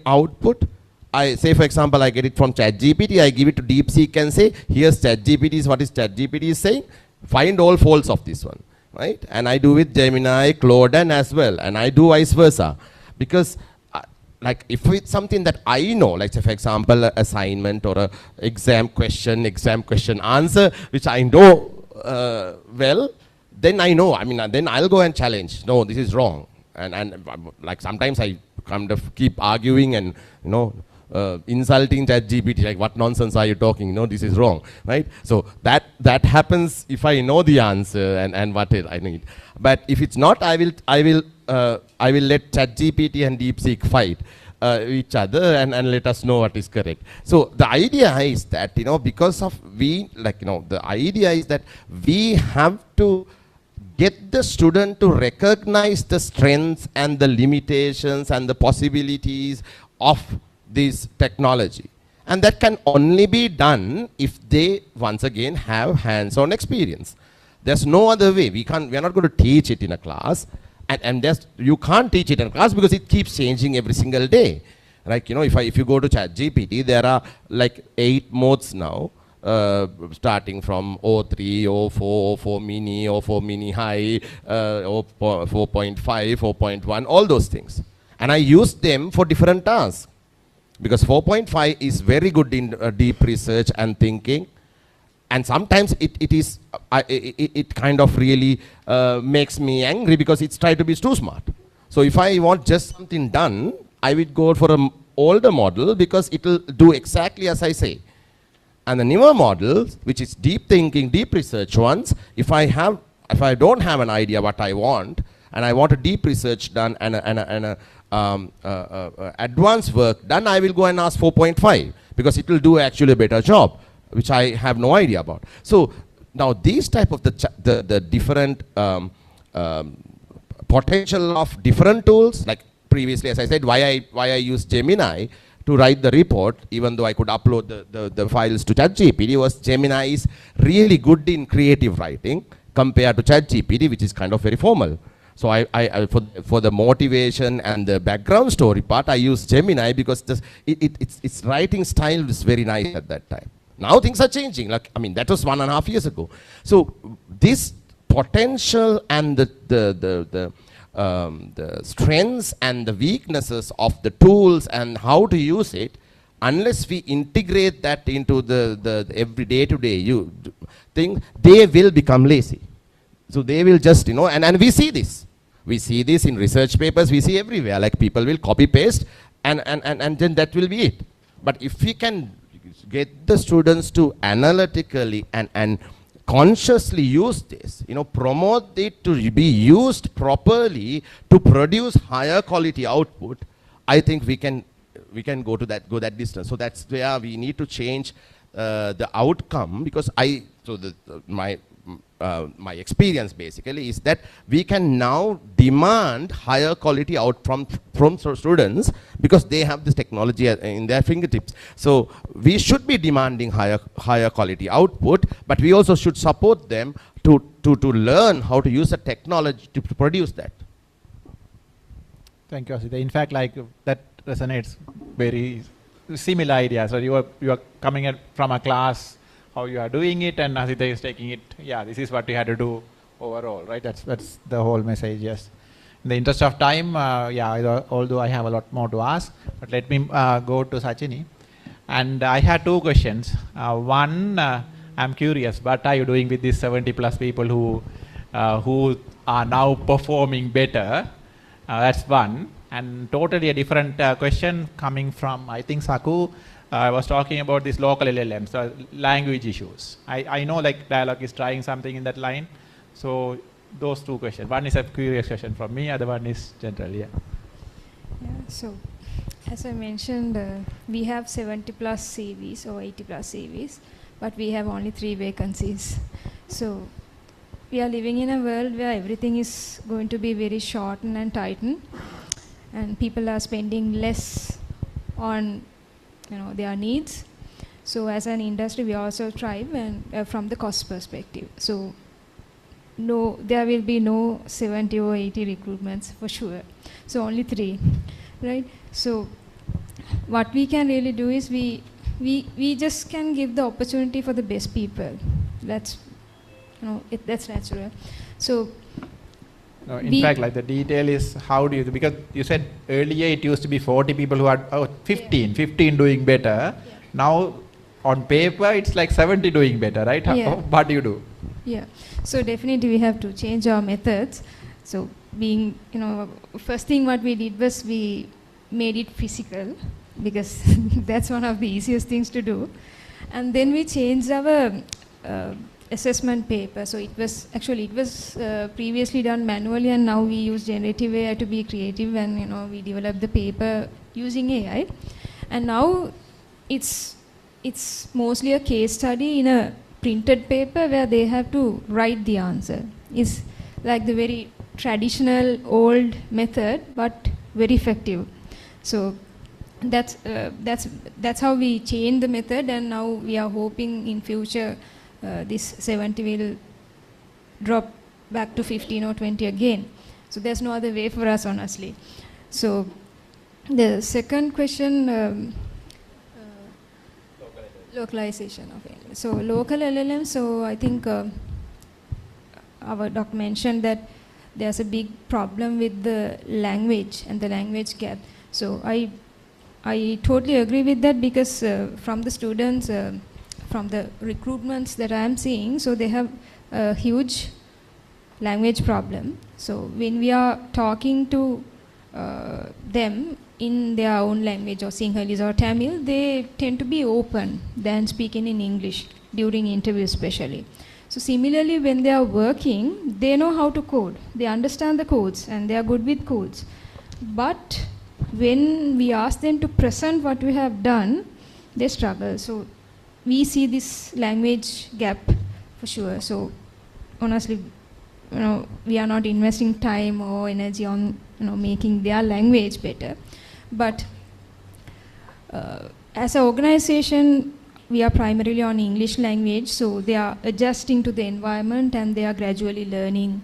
output. I say, for example, I get it from ChatGPT, I give it to DeepSeek and say, here's ChatGPT, what is ChatGPT is saying, find all faults of this one, right? And I do with Gemini, Claude, and as well, and I do vice versa. Because like if it's something that I know, like say for example, assignment or a exam question answer, which I know well, then I know, then I'll go and challenge, no, this is wrong. And like sometimes I kind of keep arguing and, insulting ChatGPT, like what nonsense are you talking? No, this is wrong, right? So that happens if I know the answer and what I need. But if it's not, I will let ChatGPT and DeepSeek fight each other and let us know what is correct. So the idea is that because of the idea is that we have to get the student to recognize the strengths and the limitations and the possibilities of this technology. And that can only be done if they, once again, have hands-on experience. There's no other way. We are not going to teach it in a class. And you can't teach it in a class because it keeps changing every single day. Like, if you go to ChatGPT, there are like 8 modes now. Starting from O3, O4, O4 mini, O4 mini high, 4.5, 4.1, all those things. And I use them for different tasks. Because 4.5 is very good in deep research and thinking. And sometimes it kind of really makes me angry because it's tried to be too smart. So if I want just something done, I would go for an older model because it will do exactly as I say. And the newer models, which is deep thinking, deep research ones, if I have if I don't have an idea what I want, and I want a deep research done and advanced work done, I will go and ask 4.5 because it will do actually a better job, which I have no idea about. So now these type of the different potential of different tools, like previously as I said, why I use Gemini to write the report, even though I could upload the files to ChatGPT, was Gemini is really good in creative writing compared to ChatGPT, which is kind of very formal. So I for the motivation and the background story part, I use Gemini because its writing style is very nice at that time. Now things are changing. Like, I mean, that was 1.5 years ago. So this potential and the strengths and the weaknesses of the tools and how to use it, unless we integrate that into the every day-to-day thing, they will become lazy. So they will just, and we see this. We see this in research papers, we see everywhere, like people will copy paste and then that will be it. But if we can get the students to analytically and consciously use this, promote it to be used properly to produce higher quality output, I think we can go that distance. So that's where we need to change the outcome, because my experience basically is that we can now demand higher quality outcome from students because they have this technology in their fingertips. So we should be demanding higher quality output, but we also should support them to learn how to use the technology to produce that. Thank you, Asita. In fact, like that resonates very similar ideas. So you are coming from a class, how you are doing it, and Asita is taking it, this is what you had to do overall, right? That's the whole message, yes. In the interest of time, although I have a lot more to ask, but let me go to Sachini. And I had 2 questions. One, I'm curious, what are you doing with these 70 plus people who are now performing better? That's one. And totally a different question coming from, I think, Saku. I was talking about this local LLMs, language issues. I know like Dialog is trying something in that line. So those 2 questions. One is a curious question from me, other one is general, So as I mentioned, we have 70 plus CVs or 80 plus CVs, but we have only 3 vacancies. So we are living in a world where everything is going to be very shortened and tightened, and people are spending less on their needs. So as an industry, we also thrive and from the cost perspective. So no, there will be no 70 or 80 recruitments for sure. So only 3, right? So what we can really do is we just can give the opportunity for the best people. That's that's natural. So in fact, like the detail is how do you, because you said earlier it used to be 40 people who are 15 doing better. Yeah. Now on paper it's like 70 doing better, right? What do you do? Yeah, so definitely we have to change our methods. So being, first thing what we did was we made it physical, because that's one of the easiest things to do. And then we changed our assessment paper. So it was previously done manually, and now we use generative AI to be creative, and we developed the paper using AI. And now it's mostly a case study in a printed paper where they have to write the answer. It's like the very traditional old method, but very effective. So that's how we change the method, and now we are hoping in future this 70 will drop back to 15 or 20 again. So there's no other way for us, honestly. So the second question, localization of LLM. So local LLM, so I think our doc mentioned that there's a big problem with the language and the language gap. So I totally agree with that, because from the students, from the recruitments that I am seeing, so they have a huge language problem. So when we are talking to them in their own language, or Sinhalese or Tamil, they tend to be open than speaking in English during interviews especially. So similarly, when they are working, they know how to code. They understand the codes and they are good with codes. But when we ask them to present what we have done, they struggle. So we see this language gap for sure. So honestly, we are not investing time or energy on making their language better. But as an organization, we are primarily on English language, so they are adjusting to the environment and they are gradually learning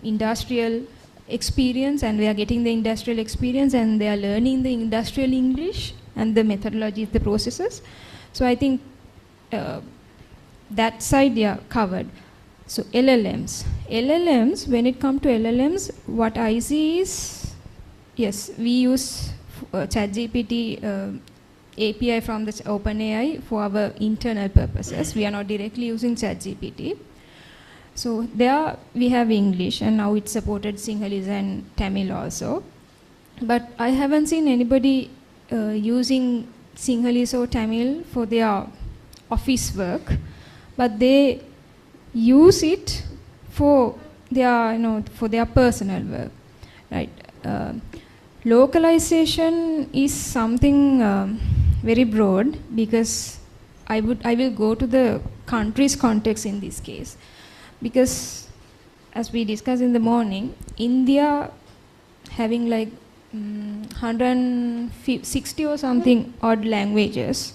industrial experience, and we are getting the industrial experience and they are learning the industrial English and the methodologies, the processes. So I think that side they are covered. So LLMs, when it comes to LLMs, what I see is, yes, we use ChatGPT API from the OpenAI for our internal purposes. We are not directly using ChatGPT. So there we have English, and now it's supported Sinhalese and Tamil also. But I haven't seen anybody using Sinhalese or Tamil for their office work, but they use it for their, for their personal work, right? Localization is something very broad, because I will go to the country's context in this case, because as we discussed in the morning, India having like 160 or something odd languages,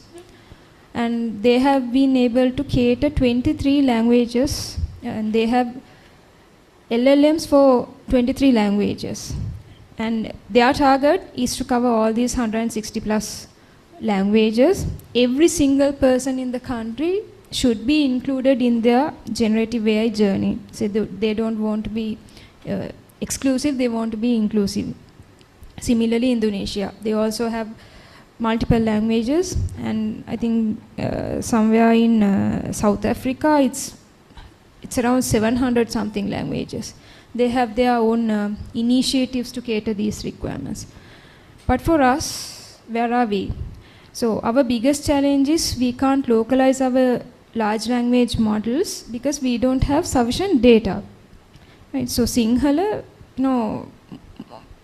and they have been able to cater 23 languages, and they have LLMs for 23 languages, and their target is to cover all these 160 plus languages. Every single person in the country should be included in their generative AI journey. So they don't want to be exclusive, they want to be inclusive. Similarly, Indonesia, they also have multiple languages, and I think somewhere in South Africa, it's around 700 something languages. They have their own initiatives to cater these requirements. But for us, where are we? So our biggest challenge is we can't localize our large language models because we don't have sufficient data. Right? So Sinhala,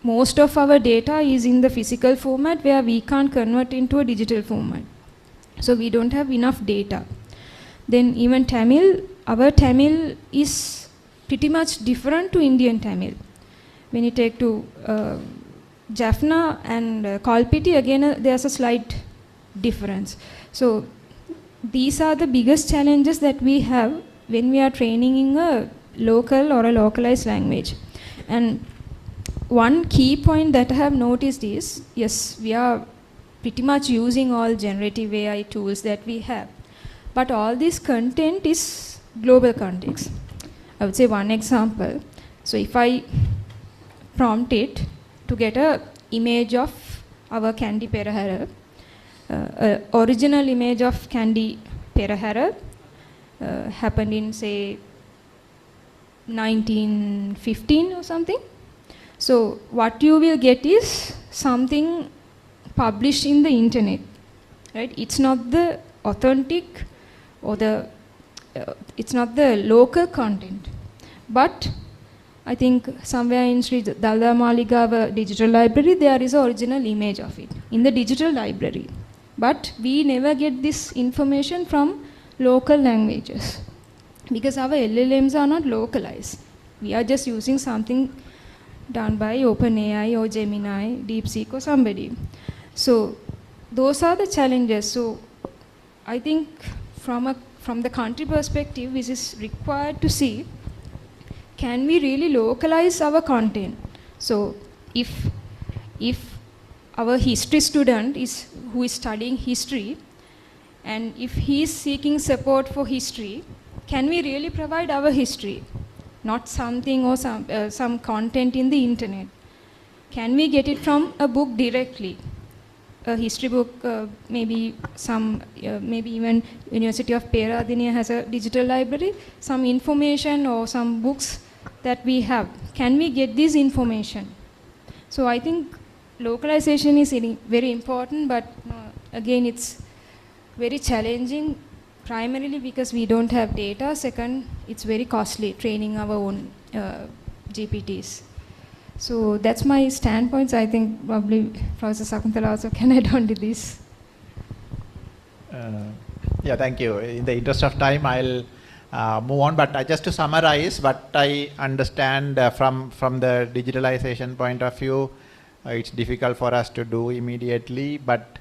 most of our data is in the physical format where we can't convert into a digital format. So we don't have enough data. Then even Tamil, our Tamil is pretty much different to Indian Tamil. When you take to Jaffna and Kalpiti, again there's a slight difference. So these are the biggest challenges that we have when we are training in a local or a localized language. And one key point that I have noticed is, yes, we are pretty much using all generative AI tools that we have, but all this content is global context. I would say one example. So if I prompt it to get an image of our Candy Perahara, original image of Candy Perahara happened in, say, 1915 or something. So what you will get is something published in the internet, right? It's not the authentic or it's not the local content. But I think somewhere in Sri Dalda Maligawa digital library, there is an original image of it in the digital library. But we never get this information from local languages because our LLMs are not localized. We are just using something done by OpenAI or Gemini, DeepSeek or somebody. So those are the challenges. So I think from the country perspective, which is required to see, can we really localize our content? So if our history student who is studying history, and if he is seeking support for history, can we really provide our history? Not something or some content in the internet. Can we get it from a book directly? A history book, maybe even University of Peradeniya has a digital library, some information or some books that we have. Can we get this information? So I think localization is very important, but again, it's very challenging primarily because we don't have data. Second, it's very costly training our own GPTs. So that's my standpoints. I think probably Professor Sakunthala also can add on to this. Yeah, thank you. In the interest of time, I'll move on. But just to summarize, what I understand from the digitalization point of view, it's difficult for us to do immediately, but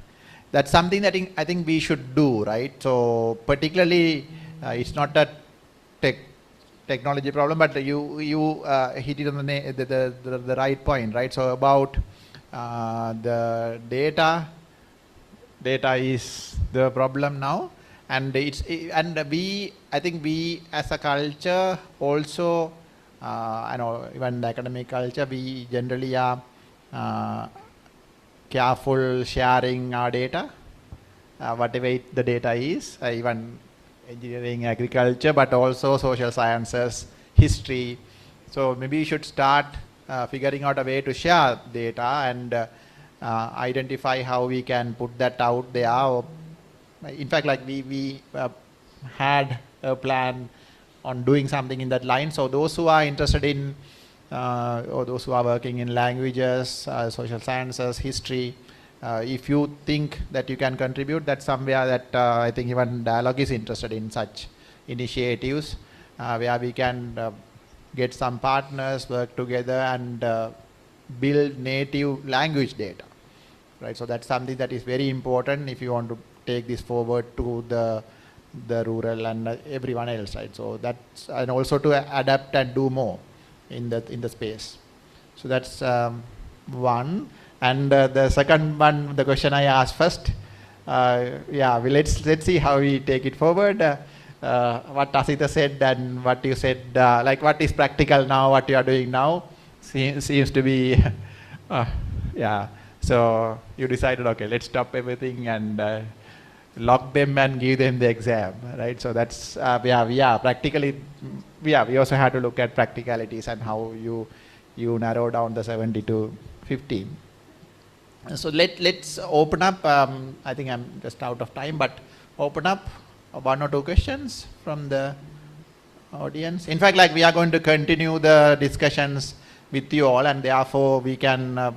that's something that I think we should do, right? So particularly, it's not a technology problem, but you hit it on the right point, right? So about the data is the problem now, and I think we as a culture also, I know even the academic culture, we generally are careful sharing our data, whatever the data is, even engineering, agriculture, but also social sciences, history. So maybe we should start figuring out a way to share data and identify how we can put that out there. Or in fact, like we had a plan on doing something in that line. So those who are interested in or those who are working in languages, social sciences, history, if you think that you can contribute, that's somewhere that I think even Dialogue is interested in such initiatives where we can get some partners, work together and build native language data, right? So that's something that is very important if you want to take this forward to the rural and everyone else, right? So that's, and also to adapt and do more in the space. So that's one. And the second one, the question I asked first, yeah, well, let's see how we take it forward. What Asita said and what you said, like what is practical now, what you are doing now, seems to be, yeah. So you decided, okay, let's stop everything and lock them and give them the exam, right? So that's, yeah, practically, yeah, we also had to look at practicalities and how you narrow down the 70 to 15. So let's open up, I think I'm just out of time, but open up one or two questions from the audience. In fact, like we are going to continue the discussions with you all, and therefore we can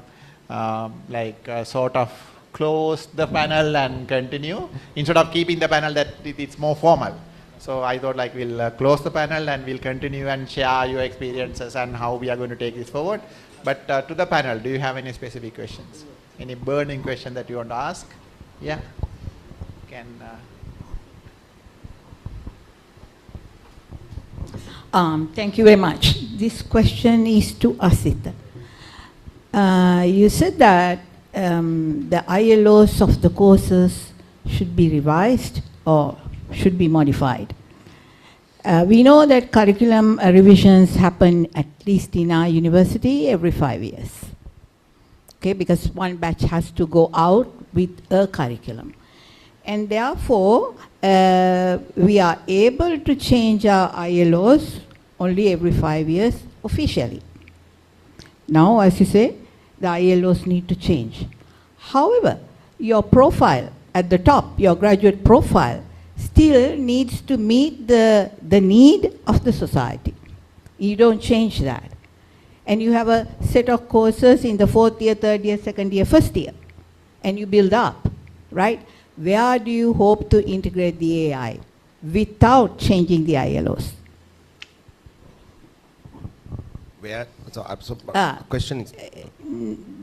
sort of close the panel and continue instead of keeping the panel that it's more formal. So I thought like we'll close the panel and we'll continue and share your experiences and how we are going to take this forward. But to the panel, do you have any specific questions? Any burning question that you want to ask? Yeah. Can. Thank you very much. This question is to Asita. You said that the ILOs of the courses should be revised or should be modified. We know that curriculum revisions happen at least in our university every 5 years. Okay, because one batch has to go out with a curriculum. And therefore, we are able to change our ILOs only every 5 years officially. Now, as you say, the ILOs need to change. However, your profile at the top, your graduate profile, still needs to meet the need of the society. You don't change that. And you have a set of courses in the 4th year, 3rd year, 2nd year, 1st year, and you build up, right? Where do you hope to integrate the AI without changing the ILOs? Where? So, question is.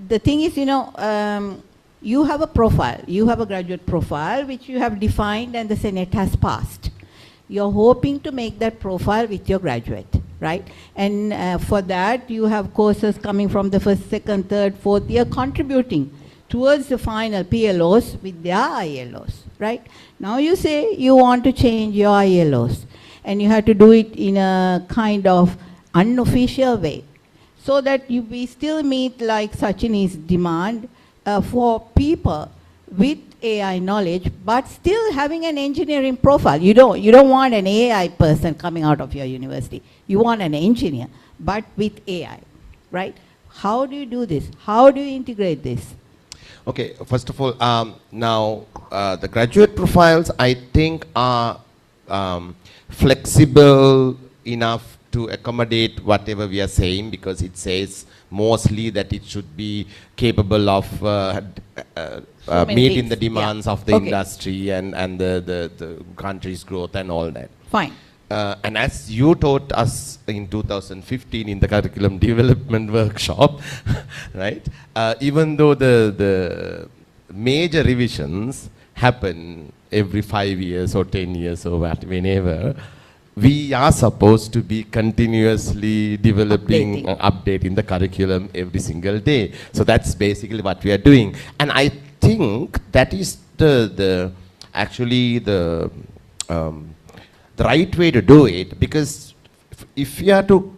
The thing is, you have a profile, you have a graduate profile which you have defined and the Senate has passed. You're hoping to make that profile with your graduate, right? And for that, you have courses coming from the 1st, 2nd, 3rd, 4th year contributing towards the final PLOs with their ILOs, right? Now you say you want to change your ILOs and you have to do it in a kind of unofficial way so that we still meet like Sachini's demand for people with AI knowledge, but still having an engineering profile. You don't want an AI person coming out of your university. You want an engineer, but with AI, right? How do you do this? How do you integrate this? Okay, first of all, now the graduate profiles I think are flexible enough to accommodate whatever we are saying, because it says mostly that it should be capable of many meeting the things, yeah. demands of the Okay. industry and the country's growth and all that. Fine. And as you taught us in 2015 in the curriculum development workshop, right? Even though the major revisions happen every 5 years or 10 years or whenever, we are supposed to be continuously developing, updating the curriculum every single day. So that's basically what we are doing. And I think that is actually the right way to do it, because if you are to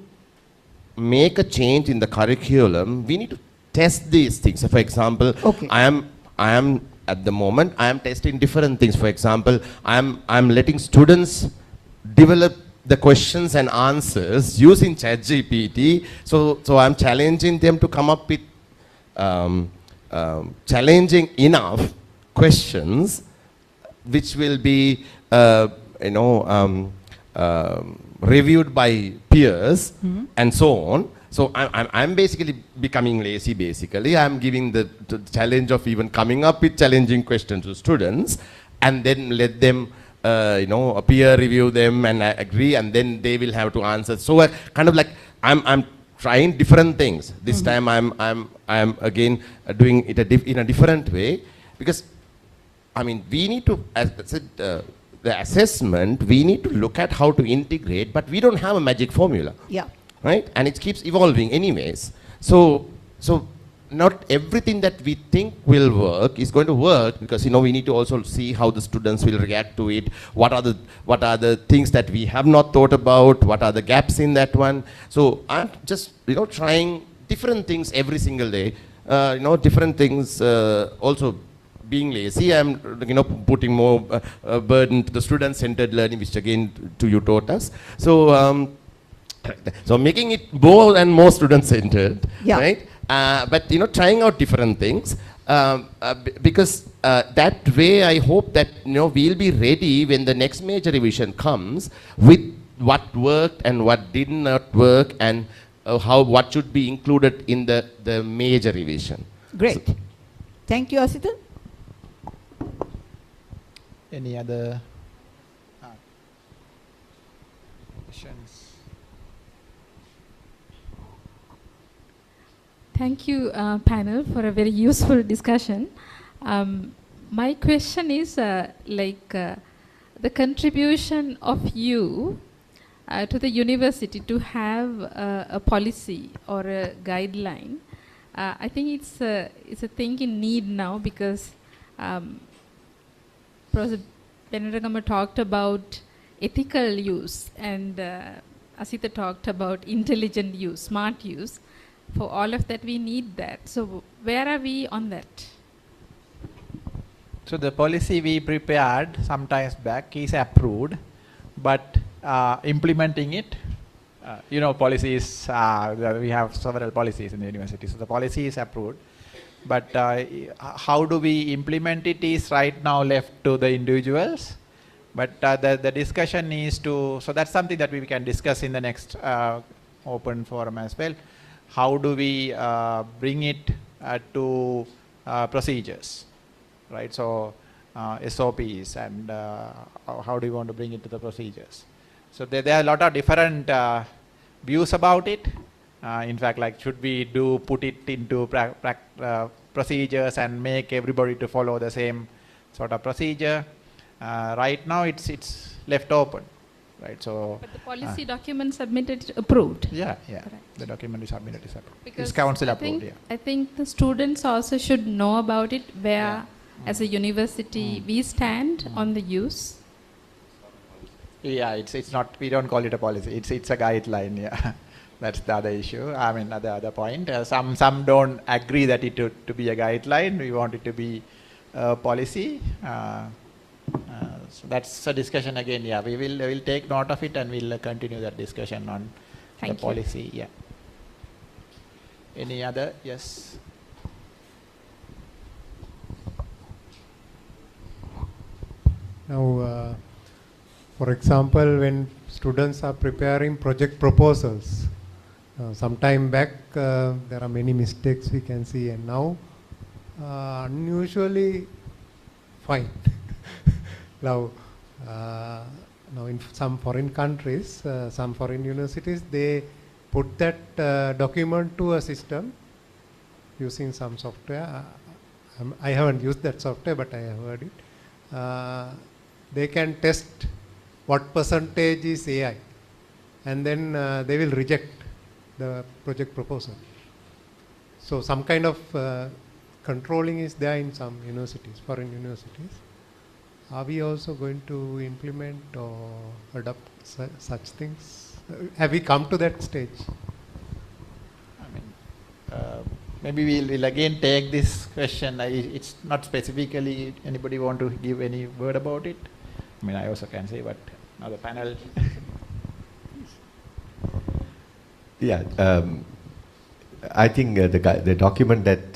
make a change in the curriculum, we need to test these things. So for example, Okay. I am at the moment I am testing different things. For example, I am letting students develop the questions and answers using ChatGPT. So I'm challenging them to come up with challenging enough questions which will be reviewed by peers and so on. So I'm basically becoming lazy. Basically, I'm giving the challenge of even coming up with challenging questions to students, and then let them peer review them and agree, and then they will have to answer. So kind of like I'm trying different things. This time I'm again doing it in a different way, because I mean we need to, as I said, the assessment, we need to look at how to integrate, but we don't have a magic formula. Yeah. Right? And it keeps evolving anyways. So not everything that we think will work is going to work, because we need to also see how the students will react to it. What are the things that we have not thought about? What are the gaps in that one? So I'm just trying different things every single day. Different things. Also being lazy, I'm putting more burden to the student-centered learning, which again you taught us. So making it more and more student-centered, Yeah. right? But trying out different things, because that way I hope that we'll be ready when the next major revision comes with what worked and what did not work, and what should be included in the major revision. Great. So, Thank you, Asita. Any other questions? Thank you, panel, for a very useful discussion. My question is the contribution of you to the university to have a policy or a guideline. I think it's a thing in need now, because Professor Benedagama talked about ethical use, and Asita talked about intelligent use, smart use. For all of that, we need that. So where are we on that? So the policy we prepared some times back is approved, but implementing it, policies, we have several policies in the university. So the policy is approved, but how do we implement it is right now left to the individuals. But the discussion is so that's something that we can discuss in the next open forum as well. How do we bring it to procedures, right? So SOPs, and how do you want to bring it to the procedures? So there are a lot of different views about it. In fact, like, should we put it into procedures and make everybody to follow the same sort of procedure? Right now it's left open. Right, so But the policy document submitted, approved. yeah. Correct. The document is submitted, is approved. Because It's council I approved. think, Yeah. I think the students also should know about it, where as a university we stand on the use. Yeah, it's not. We don't call it a policy. It's a guideline. Yeah, that's the other issue. I mean, the other point. Some don't agree that it to be a guideline. We want it to be a policy. So that's a discussion again. Yeah, we'll take note of it, and we'll continue that discussion on Thank the you. policy. Yeah. Any other? Yes. Now, For example, when students are preparing project proposals, some time back there are many mistakes we can see, and now unusually fine. Now, now in some foreign countries, some foreign universities, they put that document to a system using some software. I haven't used that software, but I have heard it. They can test what percentage is AI, and then they will reject the project proposal. So some kind of controlling is there in some universities, foreign universities. Are we also going to implement or adopt such things? Have we come to that stage? I mean, maybe we'll again take this question. It's not specifically, anybody want to give any word about it? I mean, I also can say, but now the panel. Yeah, I think the document that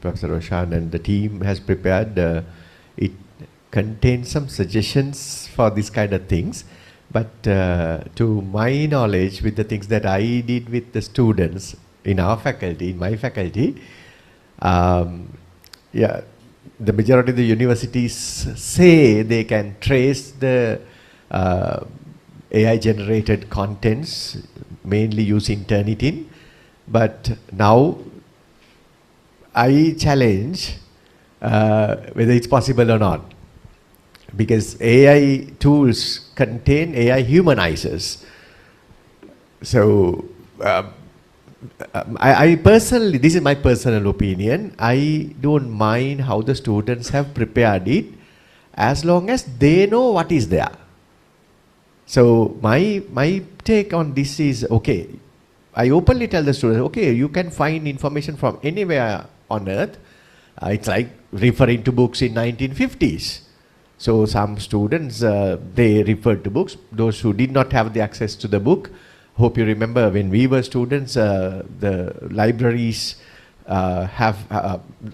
Professor Roshan and the team has prepared, it contains some suggestions for this kind of things. But to my knowledge, with the things that I did with the students in our faculty, in my faculty, yeah, the majority of the universities say they can trace the AI-generated contents, mainly using Turnitin. But now I challenge whether it's possible or not, because AI tools contain AI humanizers. So I personally, this is my personal opinion, I don't mind how the students have prepared it, as long as they know what is there. So my take on this is, okay, I openly tell the students, okay, you can find information from anywhere on earth. It's like referring to books in 1950s. So some students, they referred to books. Those who did not have the access to the book, hope you remember when we were students, the libraries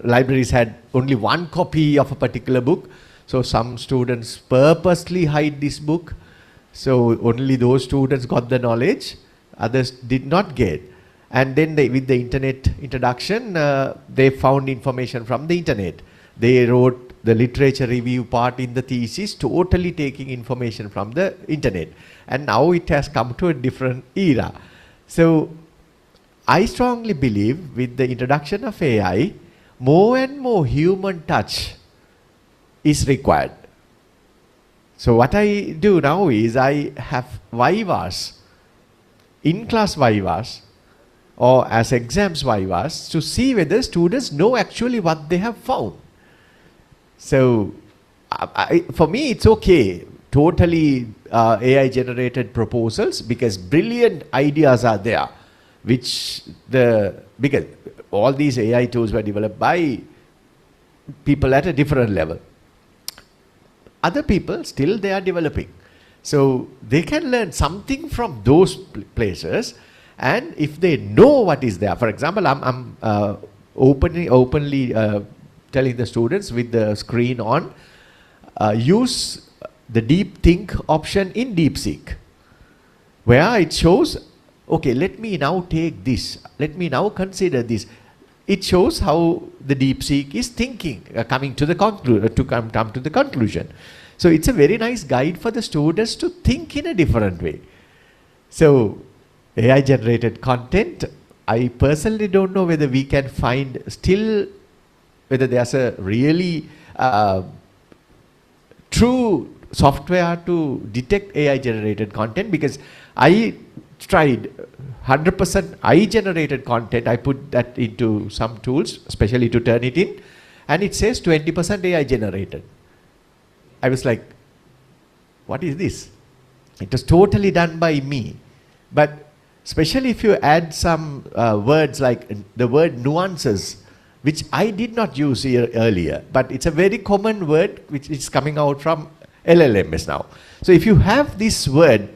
libraries had only one copy of a particular book. So some students purposely hide this book. So only those students got the knowledge, others did not get. And then with the internet introduction, they found information from the internet. They wrote the literature review part in the thesis, totally taking information from the internet. And now it has come to a different era. So I strongly believe with the introduction of AI, more and more human touch is required. So what I do now is I have vivas, in-class vivas, or as exams vivas, to see whether students know actually what they have found. So for me it's okay, totally AI generated proposals, because brilliant ideas are there, because all these AI tools were developed by people at a different level. Other people still they are developing. So they can learn something from those places, and if they know what is there, for example, I'm openly telling the students with the screen on, use the deep think option in DeepSeek, where it shows, okay, let me now take this, let me now consider this. It shows how the DeepSeek is thinking, coming to the come to the conclusion. So it's a very nice guide for the students to think in a different way. So AI generated content, I personally don't know whether we can find still whether there's a really true software to detect AI generated content, because I tried 100% AI generated content. I put that into some tools, especially to turn it in, and it says 20% AI generated. I was like, what is this? It was totally done by me. But especially if you add some words like the word nuances, which I did not use here earlier, but it's a very common word which is coming out from LLMs now. So if you have this word,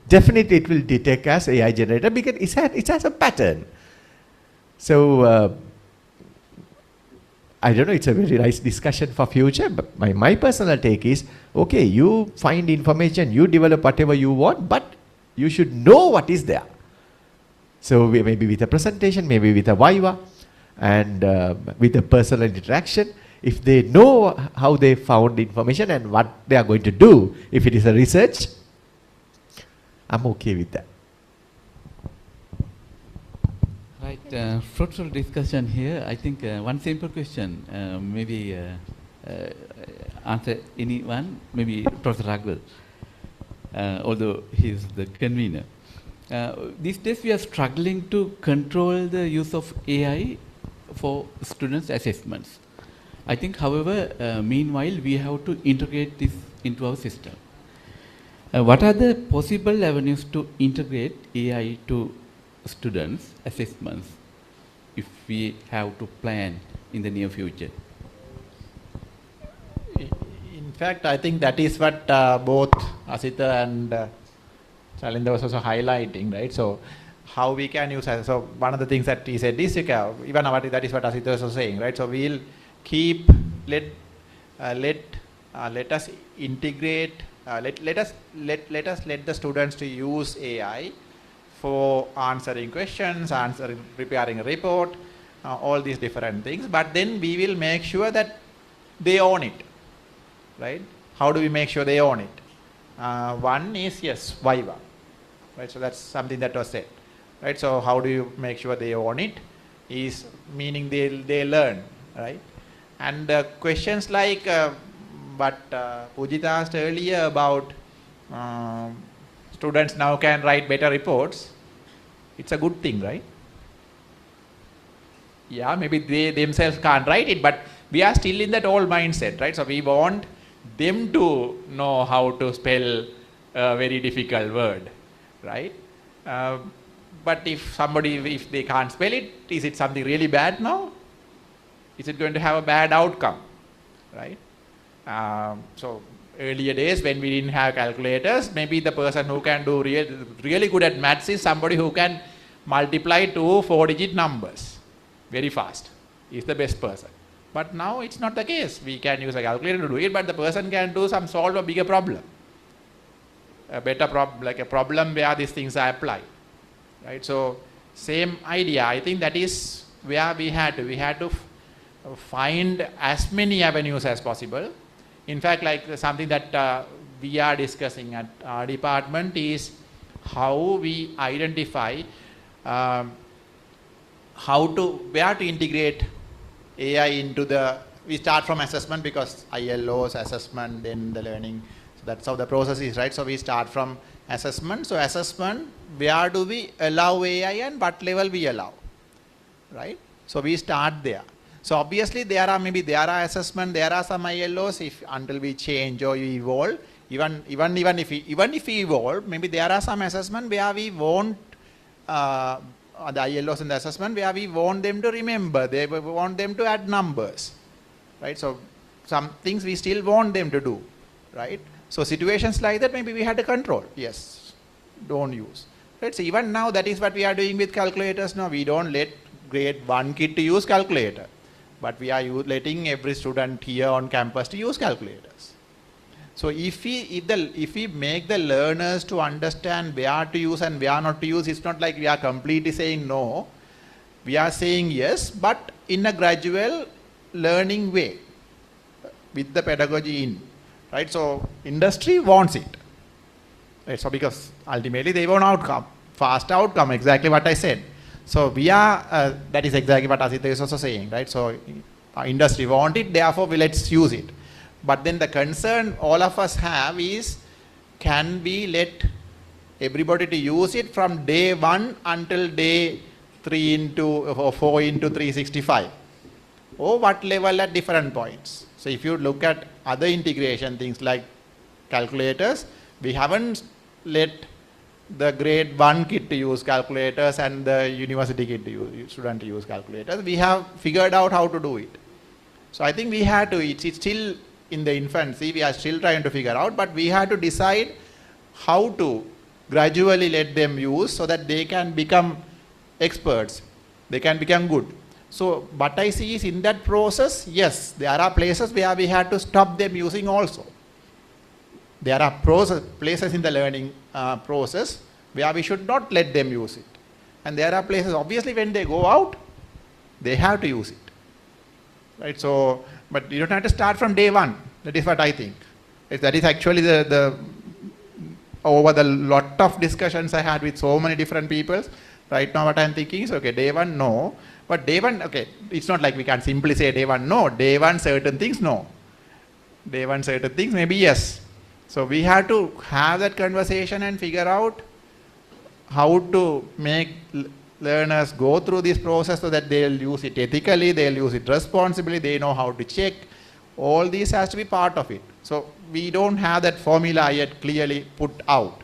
definitely it will detect as AI generated, because it has a pattern. So I don't know, it's a very nice discussion for future, but my personal take is, okay, you find information, you develop whatever you want, but you should know what is there. So maybe with a presentation, maybe with a viva, and with a personal interaction, if they know how they found information and what they are going to do, if it is a research, I'm okay with that. Right, fruitful discussion here. I think one simple question, maybe answer anyone, maybe Professor Raghav, although he is the convener. These days we are struggling to control the use of AI for students' assessments. I think, however, meanwhile we have to integrate this into our system. What are the possible avenues to integrate AI to students' assessments if we have to plan in the near future? In fact, I think that is what both Asita and Chalinda was also highlighting, right? So how we can use, so one of the things that he said is, even that is what Asita was also saying, right? So we'll keep, let us integrate, let the students to use AI for answering questions, preparing a report, all these different things. But then we will make sure that they own it, right? How do we make sure they own it? One is, yes, Viva, right? So that's something that was said, right? So how do you make sure they own it? Is meaning they learn, right? And questions like what Pujita asked earlier about students now can write better reports. It's a good thing, right? Yeah, maybe they themselves can't write it, but we are still in that old mindset, right? So we want them to know how to spell a very difficult word, right? But if they can't spell it, is it something really bad now? Is it going to have a bad outcome, right? So earlier days when we didn't have calculators, maybe the person who can do really good at maths is somebody who can multiply 2 4-digit numbers very fast. Is the best person. But now it's not the case. We can use a calculator to do it, but the person can solve a bigger problem. A better problem, like a problem where these things are applied, right? So same idea. I think that is where we had to find as many avenues as possible. In fact, like something that we are discussing at our department is how we identify where to integrate AI into we start from assessment because ILO's assessment, then the learning. So that's how the process is, right? So we start from assessment. So assessment, where do we allow AI and what level we allow, right? So we start there. So obviously there are assessment, there are some ILOs until we change or we evolve. Even if we evolve, maybe there are some assessment where we won't the ILOs in the assessment where we want them to remember, we want them to add numbers, right? So some things we still want them to do, right? So situations like that maybe we had to control. Yes, don't use. Right? So even now that is what we are doing with calculators now. We don't let grade 1 kid to use calculator, but we are letting every student here on campus to use calculators. So if we make the learners to understand where to use and where not to use, it's not like we are completely saying no. We are saying yes, but in a gradual learning way with the pedagogy in, right? So industry wants it, right? So because ultimately they want outcome, fast outcome, exactly what I said. So we are, that is exactly what Asita is also saying, right? So industry want it, therefore let's use it. But then the concern all of us have is, can we let everybody to use it from day 1 until day 3 or 4 into 365? Or what level at different points? So if you look at other integration things like calculators, we haven't let the grade 1 kid to use calculators and the university kid student to use calculators. We have figured out how to do it. So I think we had to, it's still in the infancy, we are still trying to figure out, but we have to decide how to gradually let them use so that they can become experts, they can become good. So what I see is in that process, yes, there are places where we had to stop them using also. There are places in the learning process where we should not let them use it. And there are places, obviously, when they go out, they have to use it. Right? So, but you don't have to start from day one. That is what I think. That is actually over the lot of discussions I had with so many different people. Right now what I'm thinking is, okay, day one, no. But day one, okay, it's not like we can simply say day one, no. Day one, certain things, no. Day one, certain things, maybe yes. So we have to have that conversation and figure out how to make learners go through this process so that they'll use it ethically, they'll use it responsibly, they know how to check. All these has to be part of it. So we don't have that formula yet clearly put out,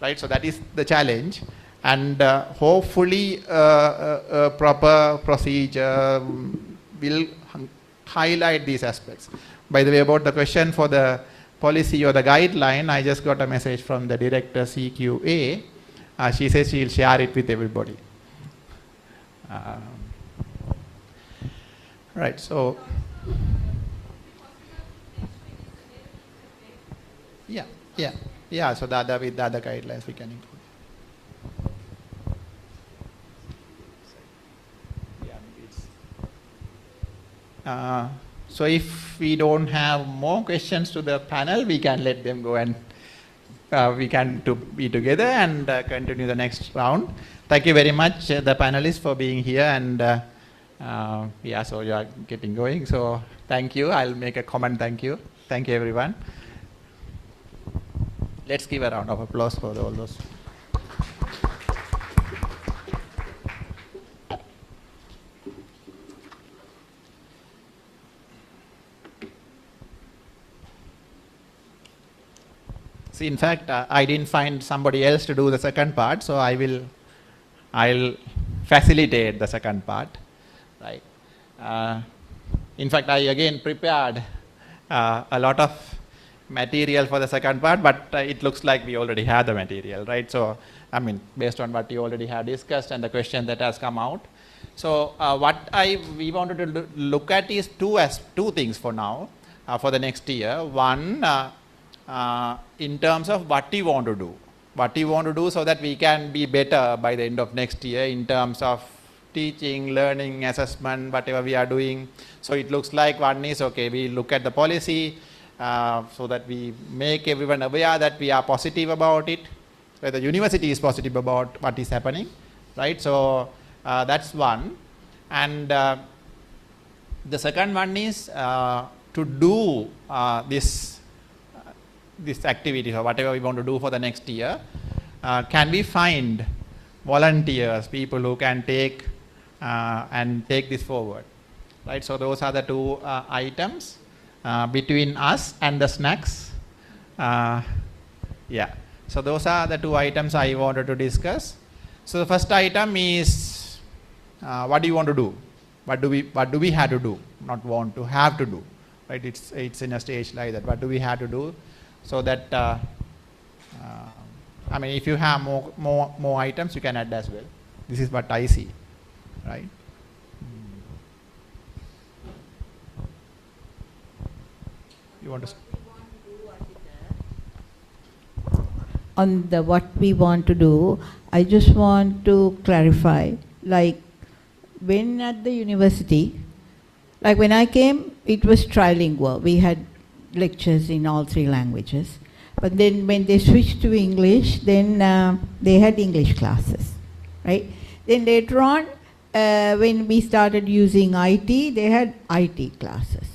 right? So that is the challenge. And hopefully a proper procedure will highlight these aspects. By the way, about the question for the policy or the guideline, I just got a message from the director CQA. She says she'll share it with everybody. Right, so yeah. So with the other guidelines we can include. So if we don't have more questions to the panel, we can let them go and we can be together and continue the next round. Thank you very much, the panelists, for being here. And yeah, so you are getting going. So thank you. I'll make a comment. Thank you. Thank you, everyone. Let's give a round of applause for all those. See, in fact, I didn't find somebody else to do the second part, so I'll facilitate the second part, right? In fact, I again prepared a lot of material for the second part, but it looks like we already have the material, right? So, I mean, based on what you already have discussed and the question that has come out. So, what we wanted to look at is two things for now, for the next year. One, in terms of what we want to do. What we want to do so that we can be better by the end of next year in terms of teaching, learning, assessment, whatever we are doing. So it looks like one is, okay, we look at the policy so that we make everyone aware that we are positive about it, so the university is positive about what is happening, right? So that's one. And the second one is to do this activity or whatever we want to do for the next year. Can we find volunteers, people who can take this forward, right? So those are the two items between us and the snacks. Yeah, so those are the two items I wanted to discuss. So the first item is what do you want to do? What do we have to do? Not want to, have to do, right? It's in a stage like that. What do we have to do? So that, I mean, if you have more items, you can add as well. This is what I see, right? You want to? On the what we want to do, I just want to clarify, like when at the university, like when I came, it was trilingual. We had lectures in all three languages. But then when they switched to English, then they had English classes, right? Then later on, when we started using IT, they had IT classes.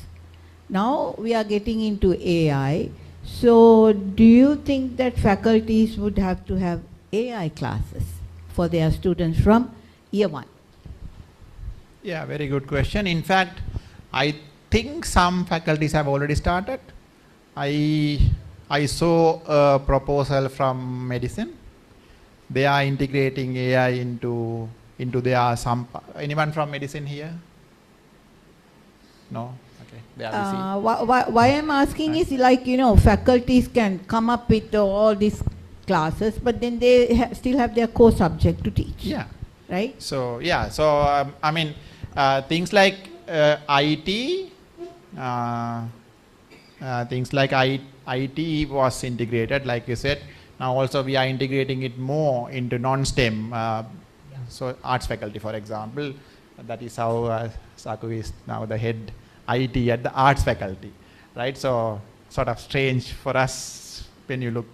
Now we are getting into AI. So do you think that faculties would have to have AI classes for their students from year one? Yeah, very good question. In fact, I think some faculties have already started. I saw a proposal from medicine. They are integrating AI into their anyone from medicine here? No? Okay. They are busy. Why I'm asking is, like, you know, faculties can come up with all these classes, but then they still have their core subject to teach. Yeah. Right? So, yeah. So, I mean, things like IT, things like IT was integrated, like you said. Now also we are integrating it more into non-STEM. So arts faculty, for example, that is how Saku is now the head IT at the arts faculty, right? So sort of strange for us when you look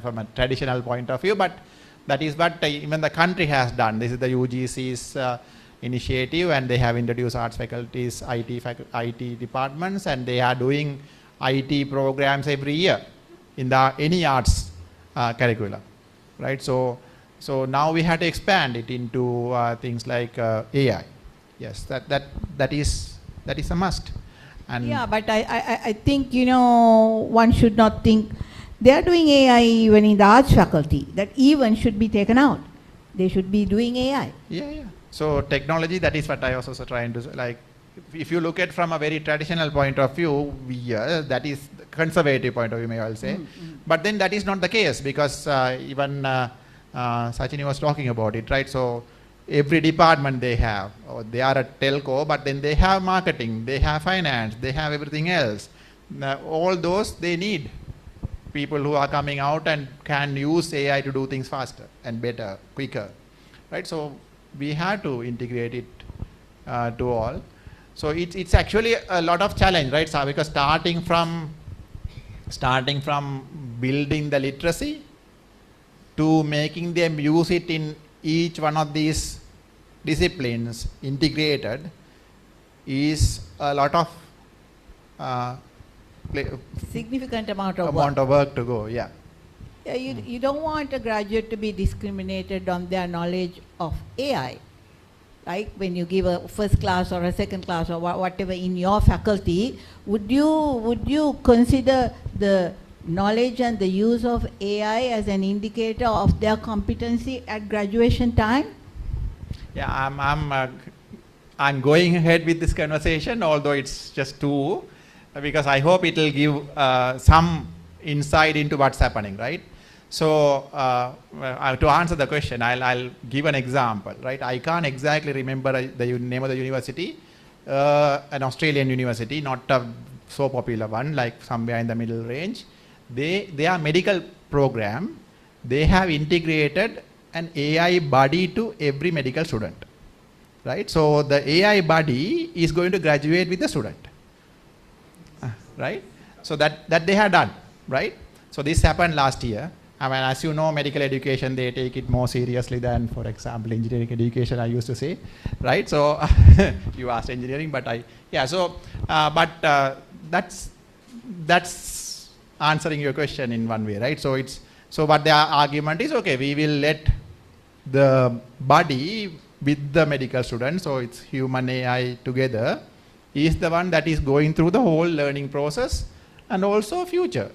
from a traditional point of view, but that is what even the country has done. This is the UGC's initiative, and they have introduced arts faculties, IT departments, and they are doing IT programs every year in the any arts curriculum, right? So now we have to expand it into things like AI. Yes, that is a must. And yeah, but I think, you know, one should not think they are doing AI even in the arts faculty. That even should be taken out. They should be doing AI. Yeah. So technology, that is what I was also trying to, like, if you look at from a very traditional point of view, that is conservative point of view, may I say. But then that is not the case, because even Sachini was talking about it, right? So every department they have, or they are a telco, but then they have marketing, they have finance, they have everything else. All those they need people who are coming out and can use AI to do things faster and better, quicker, right? So we have to integrate it to all. So it's actually a lot of challenge, right? So because starting from building the literacy to making them use it in each one of these disciplines integrated is a lot of Significant amount of work to go. Yeah. Yeah, you don't want a graduate to be discriminated on their knowledge of AI. Like when you give a first class or a second class or whatever in your faculty, would you consider the knowledge and the use of AI as an indicator of their competency at graduation time? Yeah, I'm going ahead with this conversation, although it's just two, because I hope it will give some insight into what's happening, right? So to answer the question, I'll give an example, right? I can't exactly remember the name of the university, an Australian university, not a so popular one, like somewhere in the middle range. They are medical program. They have integrated an AI buddy to every medical student, right? So the AI buddy is going to graduate with the student, right? So that they have done, right? So this happened last year. I mean, as you know, medical education, they take it more seriously than, for example, engineering education, I used to say, right? So you asked engineering, but that's answering your question in one way, right? So what their argument is, okay, we will let the buddy with the medical student, so it's human AI together, is the one that is going through the whole learning process and also future.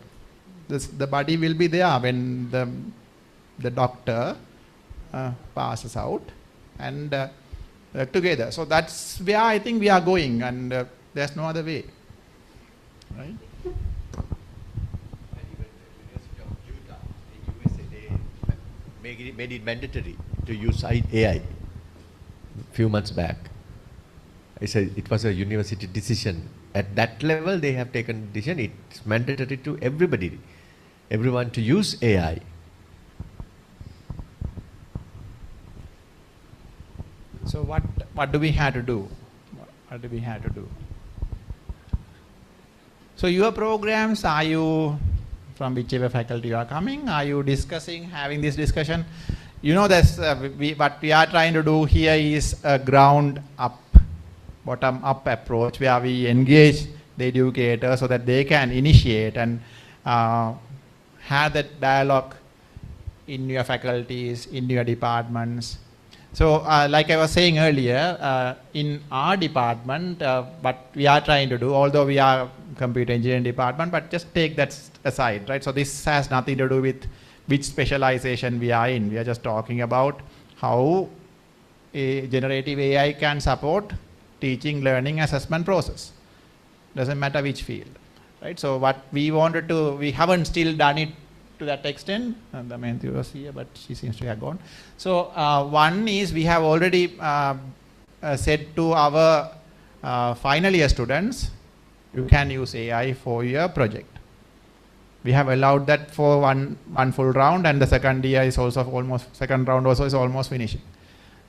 The buddy will be there when the doctor passes out and together. So that's where I think we are going, and there's no other way, right? Made it mandatory to use AI few months back. It was a university decision. At that level, they have taken decision. It's mandatory to everyone to use AI. So what do we have to do? What do we have to do? So your programs, are you from whichever faculty you are coming? Are you having this discussion? You know, what we are trying to do here is a bottom-up approach where we engage the educators so that they can initiate and have that dialogue in your faculties, in your departments. So like I was saying earlier, in our department, what we are trying to do, although we are computer engineering department, but just take that aside, right? So this has nothing to do with which specialization we are in. We are just talking about how a generative AI can support teaching, learning, assessment process. Doesn't matter which field, right? So what we wanted to, we haven't still done it to that extent. The Mahenthi was here, but she seems to have gone. So one is we have already said to our final year students, you can use AI for your project. We have allowed that for one full round, and the second year is also second round also is almost finishing.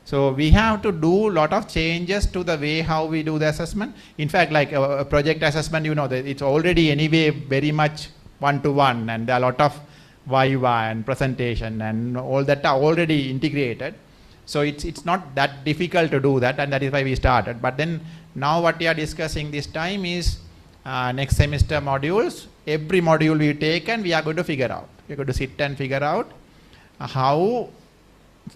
So we have to do a lot of changes to the way how we do the assessment. In fact, like a project assessment, you know, that it's already anyway very much one-to-one, and there are a lot of viva and presentation and all that are already integrated. So it's not that difficult to do that, and that is why we started. But then now what we are discussing this time is next semester modules. Every module we take and we are going to figure out. We're going to sit and figure out how,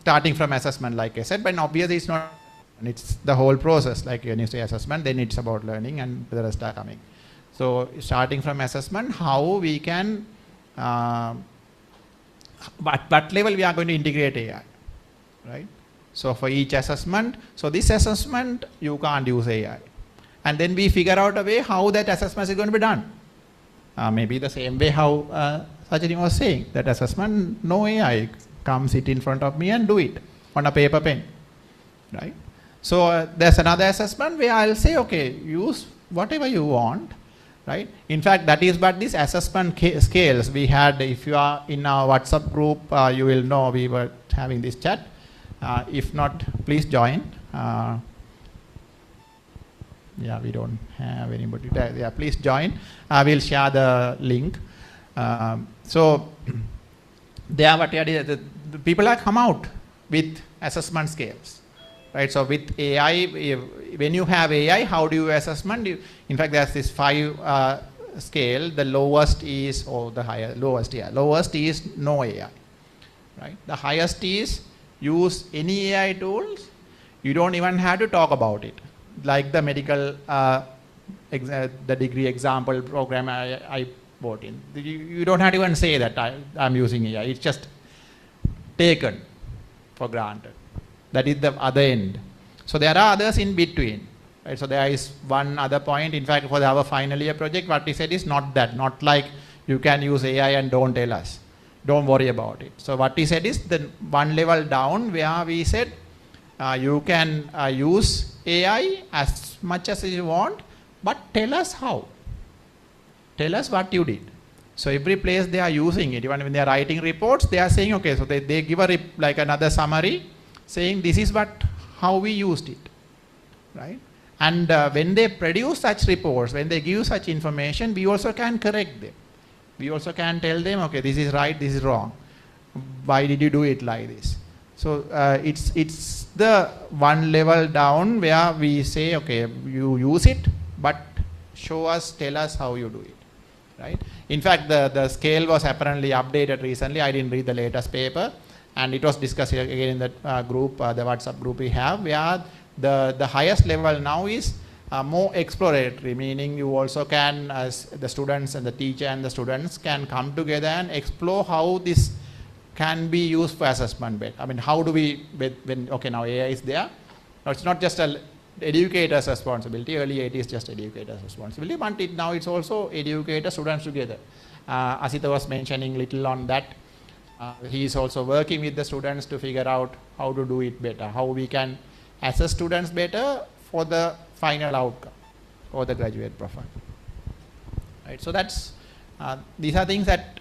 starting from assessment, like I said, but obviously it's not, it's the whole process. Like when you say assessment, then it's about learning and the rest are coming. So starting from assessment, how we can, what level we are going to integrate AI, right? So for each assessment, so this assessment, you can't use AI. And then we figure out a way how that assessment is going to be done. Maybe the same way how Sajini was saying, that assessment, no AI, come sit in front of me and do it on a paper pen, right? So there's another assessment where I'll say, okay, use whatever you want, right? In fact, that is what these assessment scales we had. If you are in our WhatsApp group, you will know we were having this chat. If not, please join. Yeah, we don't have anybody there. Yeah, please join. I will share the link. So there, what the people have come out with assessment scales, right? So with AI, when you have AI, how do you assessment? In fact, there's this 5 scale. The lowest is, or the higher, lowest, yeah, lowest is no AI, right? The highest is use any AI tools. You don't even have to talk about it. Like the medical, the degree example program I brought in. You don't have to even say that I'm using AI. It's just taken for granted. That is the other end. So there are others in between. Right? So there is one other point. In fact, for our final year project, what we said is not that. Not like you can use AI and don't tell us. Don't worry about it. So what we said is the one level down where we said you can use AI as much as you want, but tell us how. Tell us what you did. So every place they are using it, even when they are writing reports, they are saying, okay, so they give a like another summary saying this is how we used it, right? And when they produce such reports, when they give such information, we also can correct them. We also can tell them, okay, this is right, this is wrong. Why did you do it like this? So it's the one level down where we say, okay, you use it, but show us, tell us how you do it, right? In fact, the scale was apparently updated recently. I didn't read the latest paper, and it was discussed again in the group, the WhatsApp group we have, where the highest level now is more exploratory, meaning you also can, as the students and the teacher and the students can come together and explore how this can be used for assessment better. I mean, how do we, when okay, now AI is there, now it's not just an educator's responsibility. Earlier it is just educator's responsibility, but now it's also educator, students together. Asita was mentioning little on that. He is also working with the students to figure out how to do it better, how we can assess students better for the final outcome or the graduate profile. Right. So that's these are things that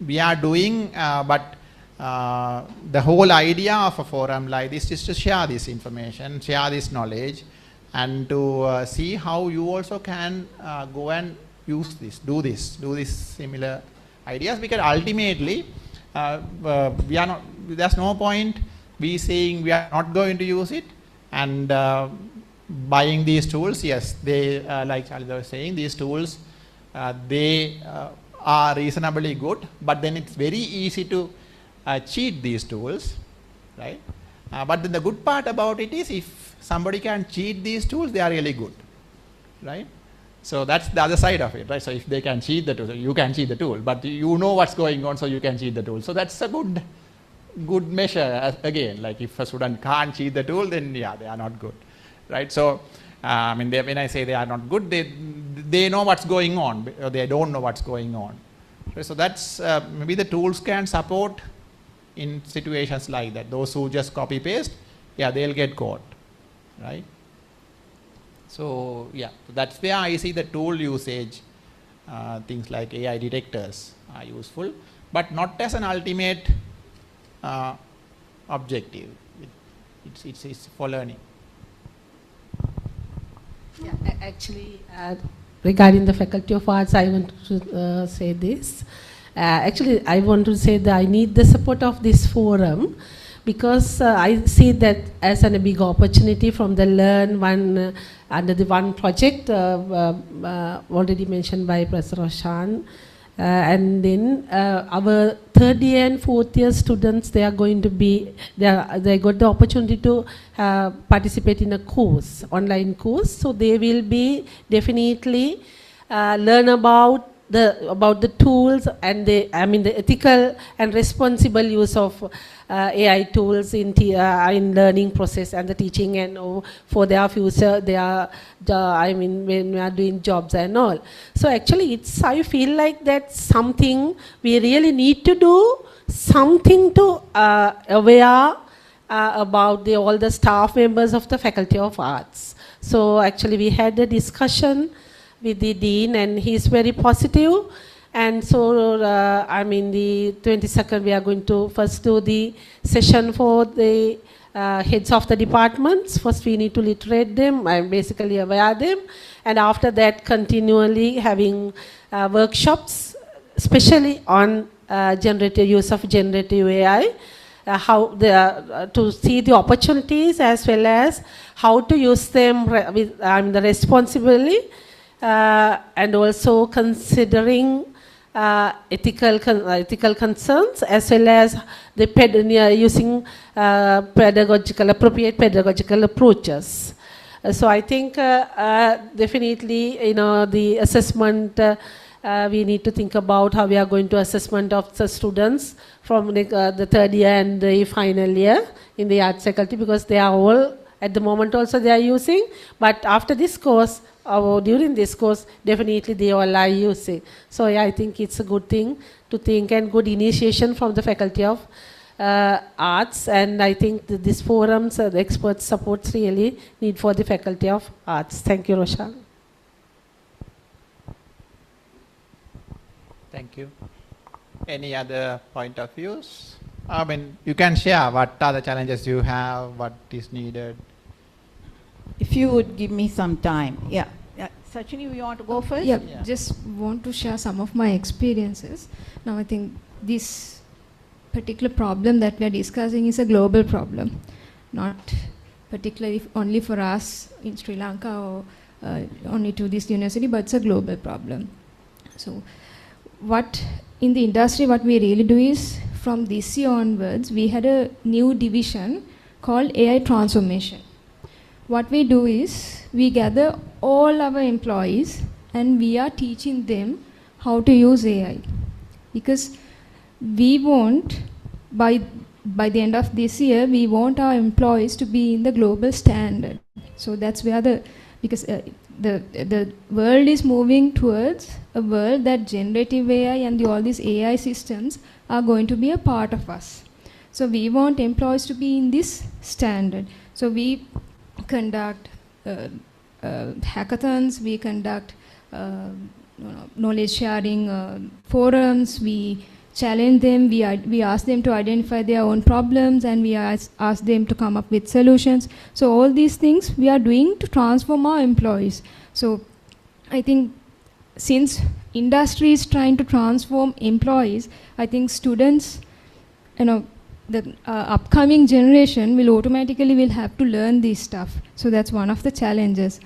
we are doing, but the whole idea of a forum like this is to share this information, share this knowledge, and to see how you also can go and use this, do this similar ideas, because ultimately we are not, there's no point we saying we are not going to use it and buying these tools. Yes, they like Charlie was saying, these tools they are reasonably good, but then it's very easy to cheat these tools, right? But then the good part about it is, if somebody can cheat these tools, they are really good, right? So that's the other side of it, right? So if they can cheat the tool, you can cheat the tool, but you know what's going on, so you can cheat the tool. So that's a good measure. Again, like if a student can't cheat the tool, then yeah, they are not good, right? So I mean, when I say they are not good, they know what's going on, or they don't know what's going on. So that's maybe the tools can support in situations like that. Those who just copy paste, yeah, they'll get caught. right? So yeah, that's where I see the tool usage, things like AI detectors are useful, but not as an ultimate objective. It's for learning. Yeah, actually, regarding the Faculty of Arts, I want to say this. Actually, I want to say that I need the support of this forum, because I see that as a big opportunity from the Learn One under the one project already mentioned by Professor Roshan. And then our third year and fourth year students, they are going to be, they got the opportunity to participate in a course, online course. So they will be definitely learn about the tools and the ethical and responsible use of AI tools in learning process and the teaching, and for their future, when we are doing jobs and all. So actually, I feel like that's something we really need to do, something to aware about all the staff members of the Faculty of Arts. So actually, we had a discussion with the Dean, and he's very positive. And so, the 22nd, we are going to first do the session for the heads of the departments. First, we need to literate them and basically aware them. And after that, continually having workshops, especially on use of generative AI, to see the opportunities as well as how to use them responsibly, and also considering ethical concerns, as well as the using appropriate pedagogical approaches. So I think definitely, the assessment, we need to think about how we are going to assessment of the students from the third year and the final year in the arts faculty, because they are all at the moment also they are using, but after this course, or during this course, definitely they all are using. So yeah, I think it's a good thing to think, and good initiation from the Faculty of Arts. And I think this forums, the expert supports really need for the Faculty of Arts. Thank you, Roshan. Thank you. Any other point of views? You can share what are the challenges you have, what is needed. If you would give me some time. Yeah. Sachini, you want to go first? Yeah, just want to share some of my experiences. Now, I think this particular problem that we are discussing is a global problem, not particularly only for us in Sri Lanka or only to this university, but it's a global problem. So, what in the industry, what we really do is, from this year onwards, we had a new division called AI transformation. What we do is, we gather all our employees and we are teaching them how to use AI. Because we want, by the end of this year, we want our employees to be in the global standard. So that's where because the world is moving towards a world that generative AI and all these AI systems are going to be a part of us. So we want employees to be in this standard. So we conduct hackathons, we conduct knowledge sharing forums, we challenge them, we ask them to identify their own problems, and we ask them to come up with solutions. So all these things we are doing to transform our employees. So I think since industry is trying to transform employees, I think students, the upcoming generation will automatically have to learn this stuff. So that's one of the challenges.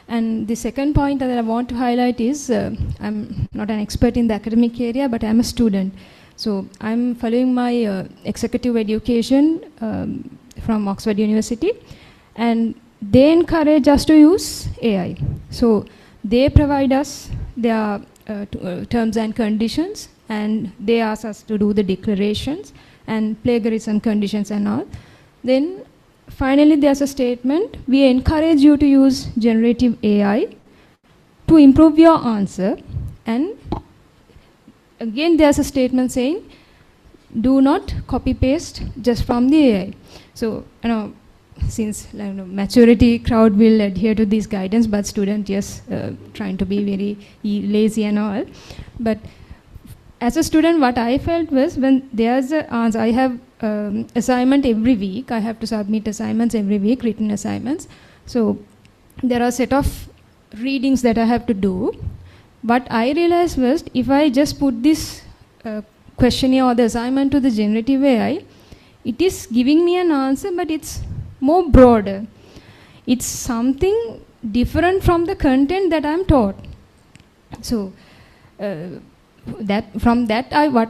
And the second point that I want to highlight is, I'm not an expert in the academic area, but I'm a student. So I'm following my executive education from Oxford University, and they encourage us to use AI. So they provide us their terms and conditions, and they ask us to do the declarations and plagiarism conditions and all. Then finally there's a statement, we encourage you to use generative AI to improve your answer, and again there's a statement saying, do not copy paste just from the AI. So since maturity crowd will adhere to this guidance, but student, yes, trying to be very lazy and all. But as a student, what I felt was when there's a answer, I have assignment every week. I have to submit assignments every week, written assignments. So there are a set of readings that I have to do. What I realized was if I just put this questionnaire or the assignment to the generative AI, it is giving me an answer, but it's more broader. It's something different from the content that I'm taught. So what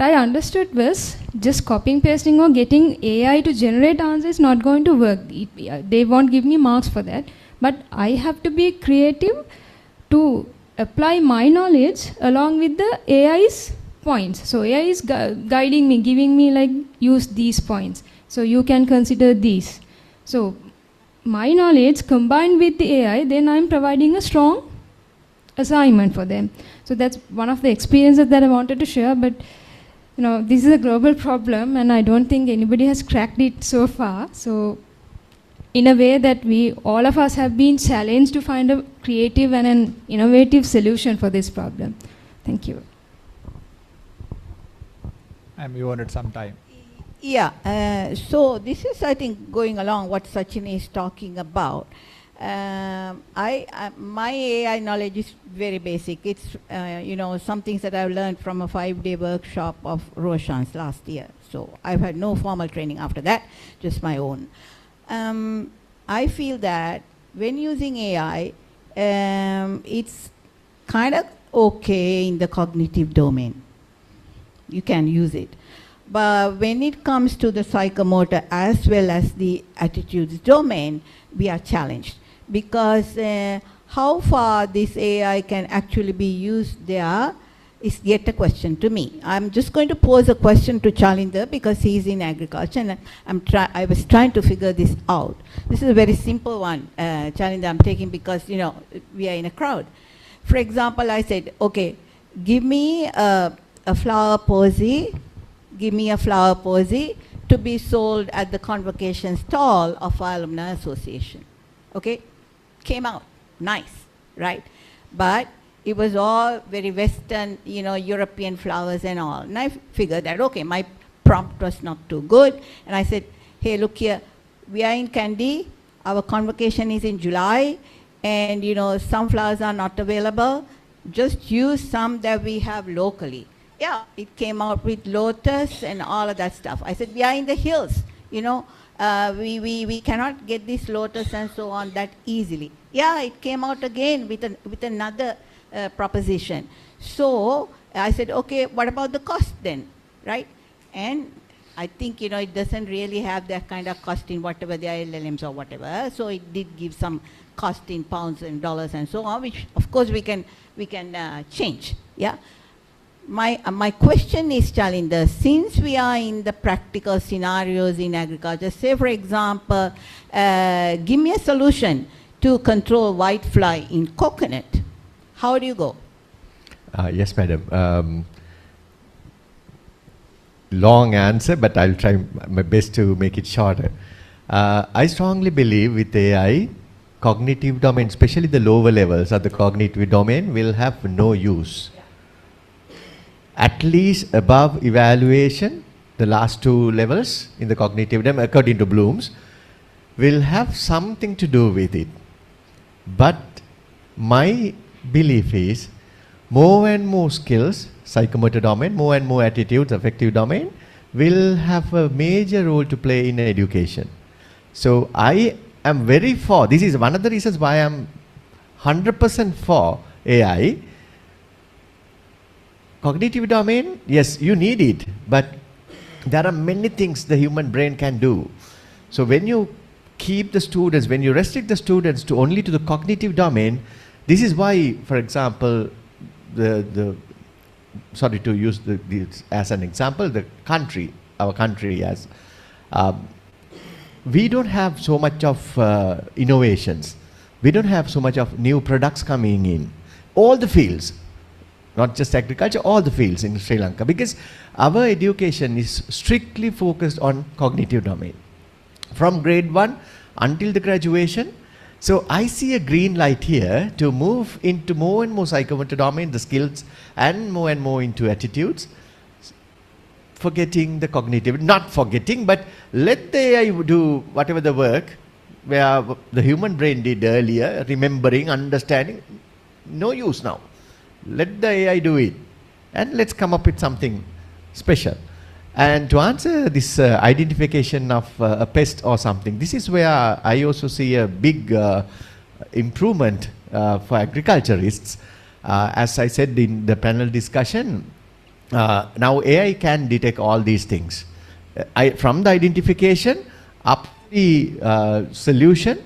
I understood was just copying, pasting or getting AI to generate answers is not going to work. They won't give me marks for that. But I have to be creative to apply my knowledge along with the AI's points. So AI is guiding me, giving me like, use these points. So you can consider these. So my knowledge combined with the AI, then I'm providing a strong assignment for them. So that's one of the experiences that I wanted to share. But this is a global problem, and I don't think anybody has cracked it so far. So in a way that all of us have been challenged to find a creative and an innovative solution for this problem. Thank you. And we wanted some time. Yeah, so this is, I think, going along what Sachin is talking about. My AI knowledge is very basic. It's, some things that I've learned from a 5-day workshop of Roshan's last year. So I've had no formal training after that, just my own. I feel that when using AI, it's kind of okay in the cognitive domain. You can use it. But when it comes to the psychomotor as well as the attitudes domain, we are challenged. Because how far this AI can actually be used there is yet a question to me. I'm just going to pose a question to Chalinder because he's in agriculture, and I was trying to figure this out. This is a very simple one, Chalinder, I'm taking because, we are in a crowd. For example, I said, okay, give me a flower posy, to be sold at the convocation stall of our alumni association. Okay? Came out nice, right? But it was all very Western, European flowers and all. And I figured that, okay, my prompt was not too good. And I said, hey, look here, we are in Kandy. Our convocation is in July. And, some flowers are not available. Just use some that we have locally. Yeah, it came out with lotus and all of that stuff. I said, we are in the hills, we cannot get this lotus and so on that easily. Yeah, it came out again with another proposition. So I said, okay, what about the cost then, right? And I think, it doesn't really have that kind of cost in whatever the LLMs or whatever. So it did give some cost in pounds and dollars and so on, which of course we can change, yeah? My question is, Chalinder, since we are in the practical scenarios in agriculture, say for example, give me a solution to control whitefly in coconut. How do you go? Yes, madam. Long answer, but I'll try my best to make it shorter. I strongly believe with AI, cognitive domain, especially the lower levels of the cognitive domain, will have no use. At least above evaluation, the last 2 levels in the cognitive domain, according to Bloom's, will have something to do with it. But my belief is more and more skills, psychomotor domain, more and more attitudes, affective domain, will have a major role to play in education. So I am very for, this is one of the reasons why I am 100% for AI. Cognitive domain, yes, you need it, but there are many things the human brain can do. So when you keep the students, when you restrict the students to only to the cognitive domain, this is why, for example, sorry to use this as an example, our country as, we don't have so much of innovations. We don't have so much of new products coming in. All the fields. Not just agriculture, all the fields in Sri Lanka, because our education is strictly focused on cognitive domain. From grade 1 until the graduation. So I see a green light here to move into more and more psychomotor domain, the skills, and more into attitudes. Forgetting the cognitive, not forgetting, but let the AI do whatever the work where the human brain did earlier, remembering, understanding, no use now. Let the AI do it, and let's come up with something special. And to answer this identification of a pest or something, this is where I also see a big improvement for agriculturists. As I said in the panel discussion, now AI can detect all these things. From the identification up the solution,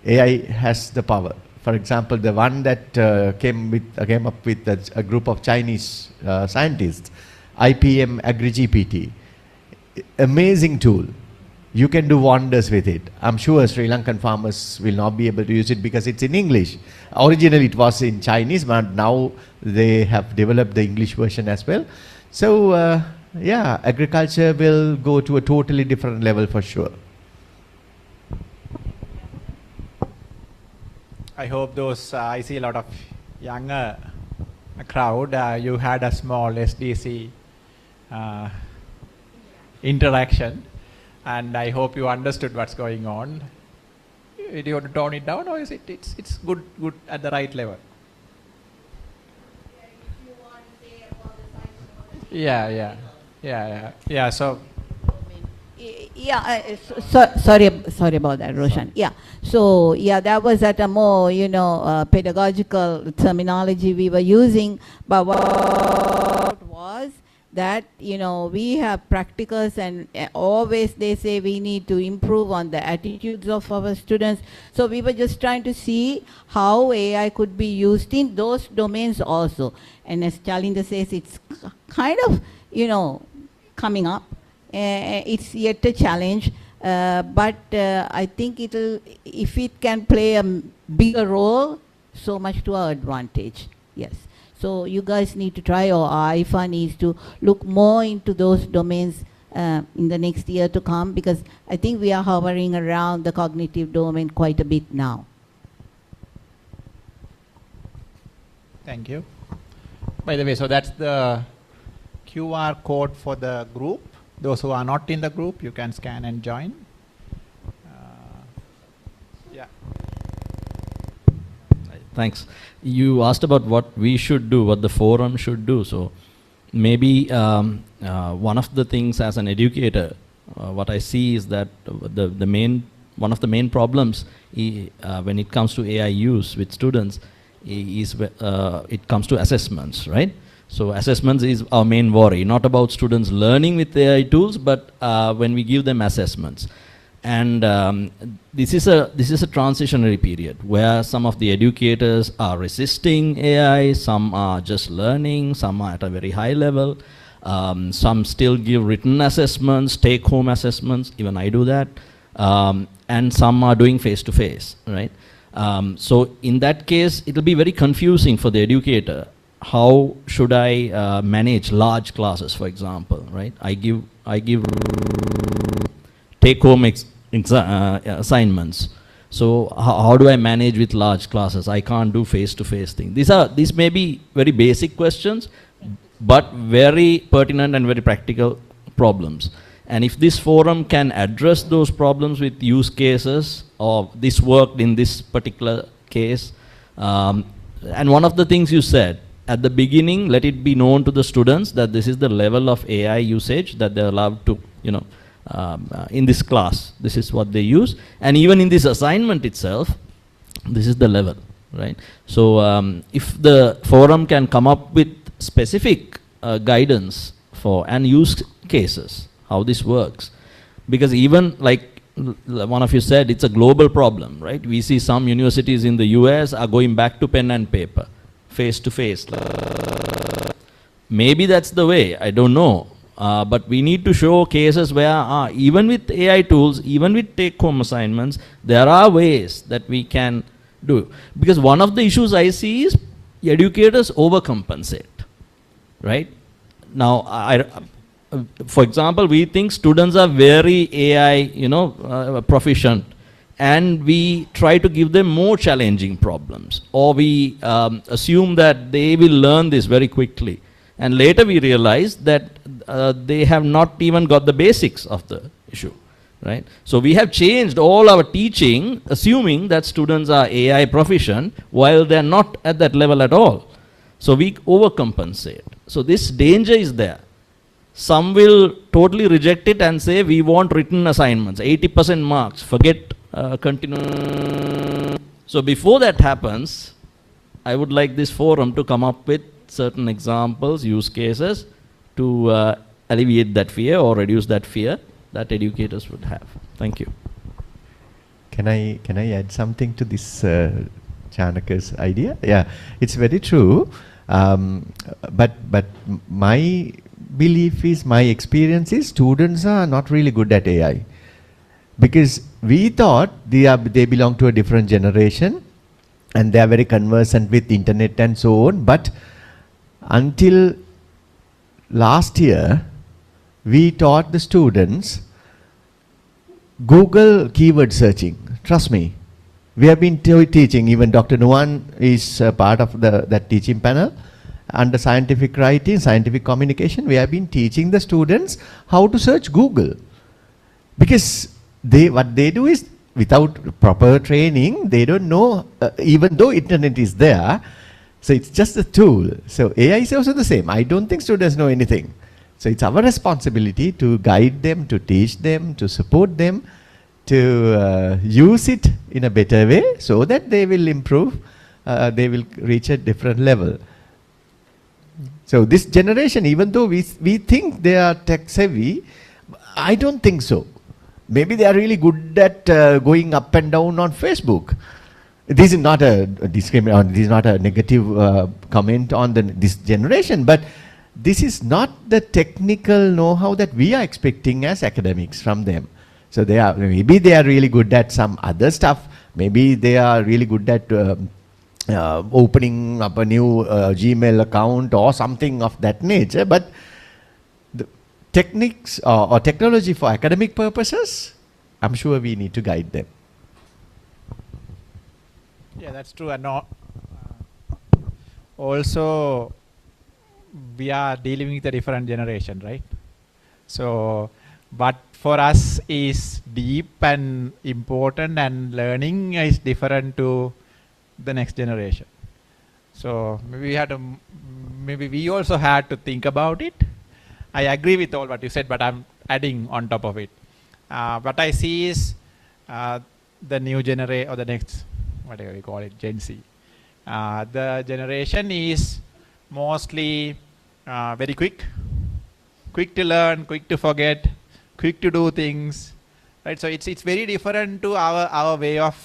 AI has the power. For example, the one that came up with a group of Chinese scientists, IPM AgriGPT, amazing tool. You can do wonders with it. I'm sure Sri Lankan farmers will not be able to use it because it's in English. Originally it was in Chinese, but now they have developed the English version as well. So yeah, agriculture will go to a totally different level for sure. I hope those, I see a lot of younger crowd, you had a small SDC interaction, and I hope you understood what's going on. Do you want to tone it down, or is it's good at the right level? Yeah. So Yeah, sorry about that, Roshan. Yeah, so yeah, that was at a more, pedagogical terminology we were using, but what was that, we have practicals, and always they say we need to improve on the attitudes of our students. So we were just trying to see how AI could be used in those domains also. And as Chalinda says, it's kind of, coming up. It's yet a challenge, but I think if it can play a bigger role, so much to our advantage. Yes. So you guys need to try, or AIFA needs to look more into those domains in the next year to come, because I think we are hovering around the cognitive domain quite a bit now. thank you. By the way, so that's the QR code for the group. Those who are not in the group, you can scan and join. Yeah. Thanks. You asked about what we should do, what the forum should do. So maybe one of the things as an educator, what I see is that one of the main problems when it comes to AI use with students is it comes to assessments, right? So assessments is our main worry, not about students learning with AI tools, but when we give them assessments. And this is a transitionary period where some of the educators are resisting AI, some are just learning, some are at a very high level, some still give written assessments, take-home assessments, even I do that, and some are doing face-to-face, right? So in that case, it will be very confusing for the educator. How should I manage large classes, for example, right? I give take-home assignments. So how do I manage with large classes? I can't do face-to-face thing. These may be very basic questions, but very pertinent and very practical problems. And if this forum can address those problems with use cases, or this worked in this particular case, and one of the things you said, at the beginning, let it be known to the students that this is the level of AI usage that they're allowed to, in this class, this is what they use. And even in this assignment itself, this is the level, right? So if the forum can come up with specific guidance for and use cases, how this works, because even like one of you said, it's a global problem, right? We see some universities in the US are going back to pen and paper, face-to-face. Maybe that's the way, I don't know. But we need to show cases where even with AI tools, even with take-home assignments, there are ways that we can do. Because one of the issues I see is educators overcompensate, right? Now, for example, we think students are very AI, proficient, and we try to give them more challenging problems, or we assume that they will learn this very quickly. And later we realize that they have not even got the basics of the issue, right? So we have changed all our teaching, assuming that students are AI proficient, while they are not at that level at all. So we overcompensate. So this danger is there. Some will totally reject it and say, we want written assignments, 80% marks, forget continue. So before that happens, I would like this forum to come up with certain examples, use cases to alleviate that fear or reduce that fear that educators would have. Thank you. Can I add something to this Chanaka's idea? Yeah, it's very true. But my belief is, my experience is, students are not really good at AI, because we thought they belong to a different generation and they are very conversant with internet and so on. But until last year, we taught the students Google keyword searching. Trust me, we have been teaching. Even Dr. Nuwan is part of that teaching panel. Under scientific writing, scientific communication, we have been teaching the students how to search Google. Because what they do is, without proper training, they don't know, even though internet is there, so it's just a tool. So AI is also the same. I don't think students know anything. So it's our responsibility to guide them, to teach them, to support them, to use it in a better way, so that they will improve, they will reach a different level. So this generation, even though we think they are tech savvy, I don't think so. Maybe they are really good at going up and down on Facebook. This is not a discrimination, this is not a negative comment on this generation, but this is not the technical know-how that we are expecting as academics from them. So maybe they are really good at some other stuff. Maybe they are really good at opening up a new Gmail account or something of that nature, but the techniques or technology for academic purposes, I'm sure we need to guide them. Yeah, that's true. And also, we are dealing with a different generation, right? So, but for us is deep and important, and learning is different to the next generation. So maybe we also had to think about it. I agree with all what you said, but I'm adding on top of it. What I see is the new generation, or the next, whatever you call it, Gen Z. The generation is mostly very quick to learn, quick to forget, quick to do things, right? So it's very different to our way of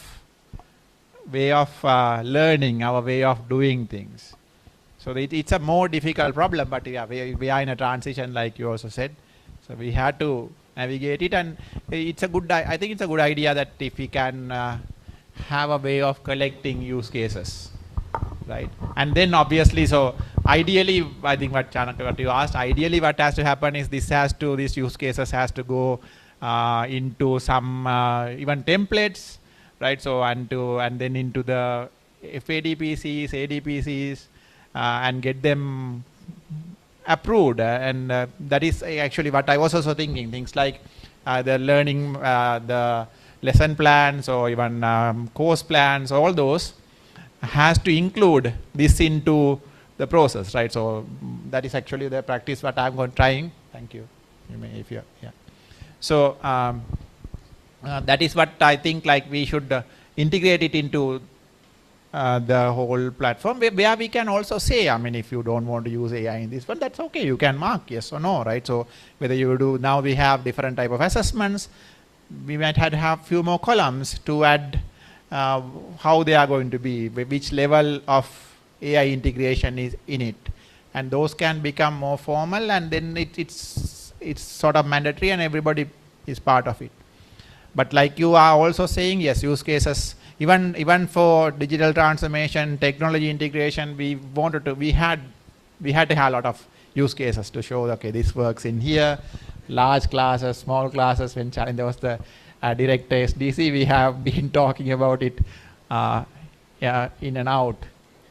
learning, our way of doing things. So it's a more difficult problem, but yeah, we are in a transition, like you also said. So we had to navigate it, and it's a good. I think it's a good idea that if we can have a way of collecting use cases, right? And then obviously, so ideally, I think what you asked, ideally what has to happen is these use cases has to go into some even templates, right? So and then into the FADPCs, ADPCs, and get them approved, and that is actually what I was also thinking. Things like the learning, the lesson plans, or even course plans, all those has to include this into the process, right? So that is actually the practice what I'm trying. Thank you. You may, if you, yeah. So that is what I think, like we should integrate it into the whole platform, where we can also say, I mean, if you don't want to use AI in this one, that's okay. You can mark yes or no, right? So whether you do, now we have different type of assessments. We might have to have few more columns to add how they are going to be, which level of AI integration is in it, and those can become more formal, and then it's sort of mandatory, and everybody is part of it. But like you are also saying, yes, use cases, even for digital transformation, technology integration, we had to have a lot of use cases to show, okay, this works in here, large classes, small classes, when challenge, there was the Director SDC, we have been talking about it in and out.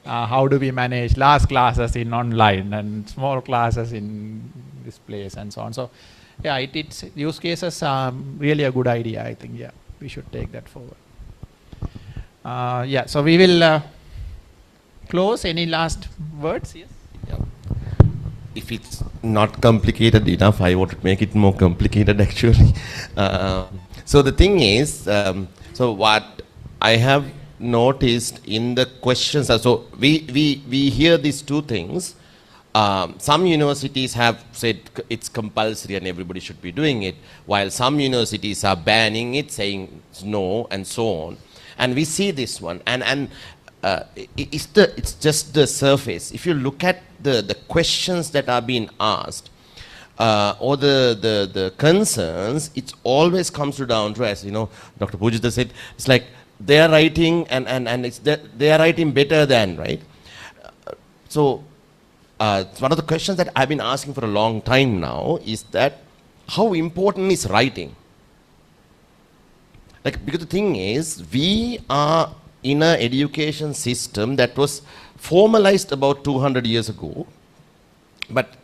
How do we manage large classes in online and small classes in this place and so on. So yeah, it's use cases are really a good idea, I think. Yeah, we should take that forward. Yeah, so we will close. Any last words? Yes. Yeah. If it's not complicated enough, I want to make it more complicated actually. So the thing is, so what I have noticed in the questions, so we hear these two things. Some universities have said it's compulsory and everybody should be doing it, while some universities are banning it, saying no, and so on. And we see this one, and it's just the surface. If you look at the questions that are being asked, or the concerns, it always comes down to, as you know, Dr. Pujita said, it's like they are writing and it's they are writing better than, right? So one of the questions that I've been asking for a long time now is that how important is writing? Like, because the thing is, we are in an education system that was formalized about 200 years ago, but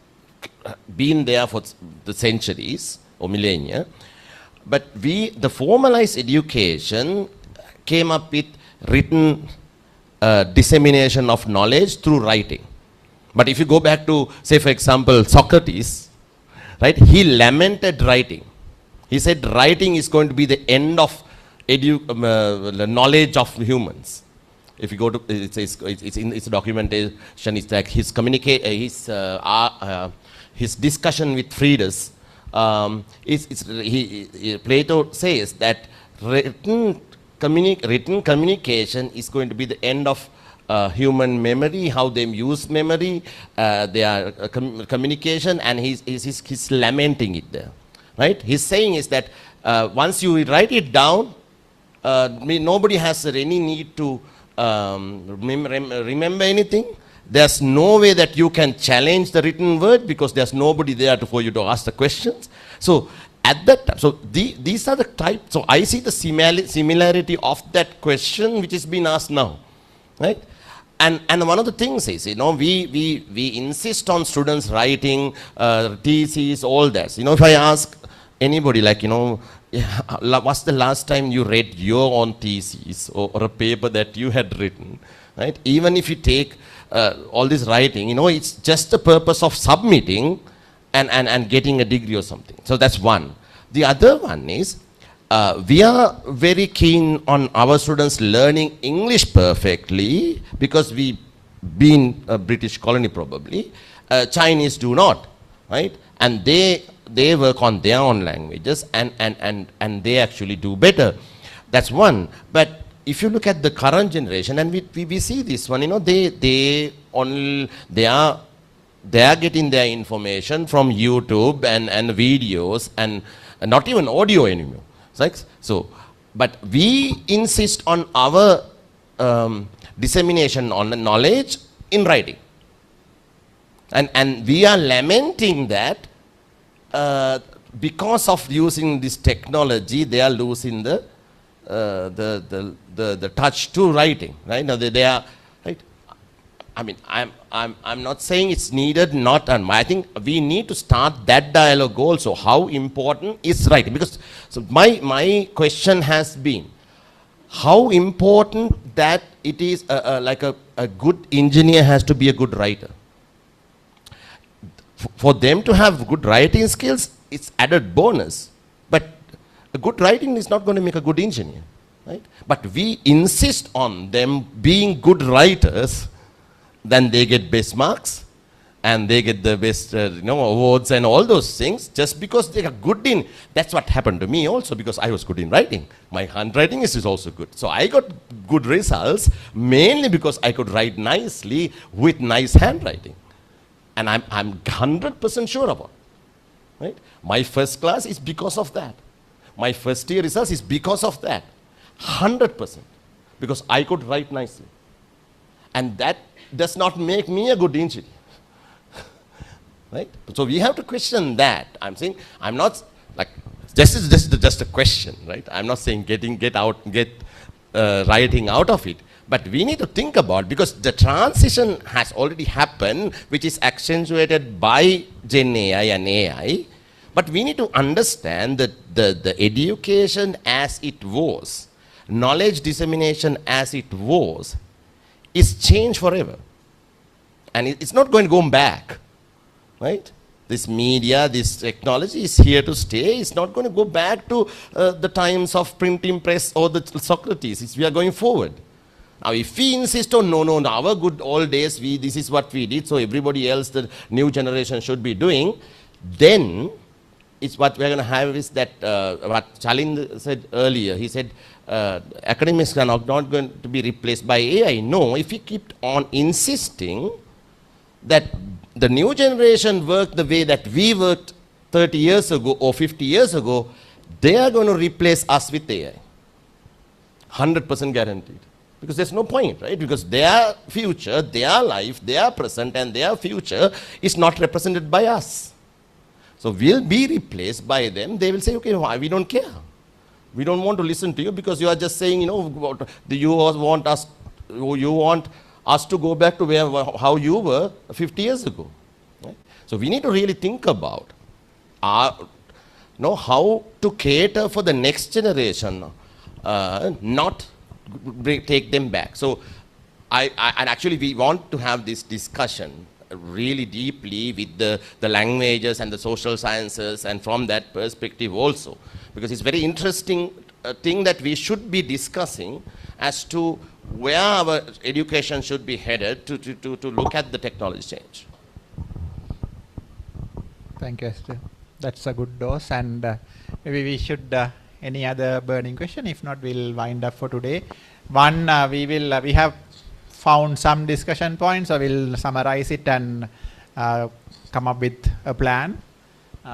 been there for the centuries or millennia. But the formalized education came up with written dissemination of knowledge through writing. But if you go back to, say for example, Socrates, right? He lamented writing. He said writing is going to be the end of the knowledge of humans. If you go to, it's in its documentation, it's like his discussion with Friedus. Plato says that written communication is going to be the end of human memory, how they use memory, their communication, and he's lamenting it there, right? He's saying is that once you write it down, nobody has any need to remember anything. There's no way that you can challenge the written word because there's nobody there for you to ask the questions. So at that time, so these are the types. So I see the similarity of that question which is being asked now, right? And one of the things is, you know, we insist on students writing theses, all that. You know, if I ask anybody, like, you know, what's the last time you read your own thesis or a paper that you had written, right? Even if you take all this writing, you know, it's just the purpose of submitting and getting a degree or something. So that's one. The other one is, we are very keen on our students learning English perfectly because we been a British colony probably. Chinese do not, right? And they work on their own languages and they actually do better. That's one. But if you look at the current generation, and we see this one, you know, they are getting their information from YouTube and videos and not even audio anymore. So, but we insist on our dissemination on the knowledge in writing, and we are lamenting that because of using this technology, they are losing the touch to writing, right? Now they are, right? I mean, I'm not saying it's needed, not, and I think we need to start that dialogue also. How important is writing? Because so my question has been, how important that it is, like a good engineer has to be a good writer. For them to have good writing skills, it's added bonus. But a good writing is not going to make a good engineer, right? But we insist on them being good writers. Then they get best marks and they get the best awards and all those things just because they are good in. That's what happened to me also, because I was good in writing. My handwriting is also good. So I got good results mainly because I could write nicely with nice handwriting. And I'm 100% sure about it, right? My first class is because of that. My first year results is because of that. 100%. Because I could write nicely. And that does not make me a good engineer. Right? So we have to question that. I'm saying, I'm not like This is just a question, right? I'm not saying get rioting out of it. But we need to think about, because the transition has already happened, which is accentuated by Gen AI and AI. But we need to understand that the education as it was, knowledge dissemination as it was, is changed forever. And it's not going to go back, right? This media, this technology is here to stay. It's not going to go back to the times of printing press or the Socrates. We are going forward. Now, if we insist on, no, our good old days, this is what we did, so everybody else, the new generation should be doing, then it's what we're going to have is that, what Chalin said earlier, he said, academics are not going to be replaced by AI. No, if we keep on insisting that the new generation work the way that we worked 30 years ago or 50 years ago, they are going to replace us with AI. 100% guaranteed. Because there's no point, right? Because their future, their life, their present and their future is not represented by us. So we'll be replaced by them. They will say, okay, why? We don't care. We don't want to listen to you because you are just saying, you want us to go back to how you were 50 years ago. Right? So we need to really think about how to cater for the next generation, not take them back. So and actually we want to have this discussion really deeply with the languages and the social sciences, and from that perspective also, because it's very interesting thing that we should be discussing as to where our education should be headed to look at the technology change. Thank you, Esther. That's a good dose, and maybe we should, any other burning question? If not, we'll wind up for today. One, we have found some discussion points, so we'll summarize it and come up with a plan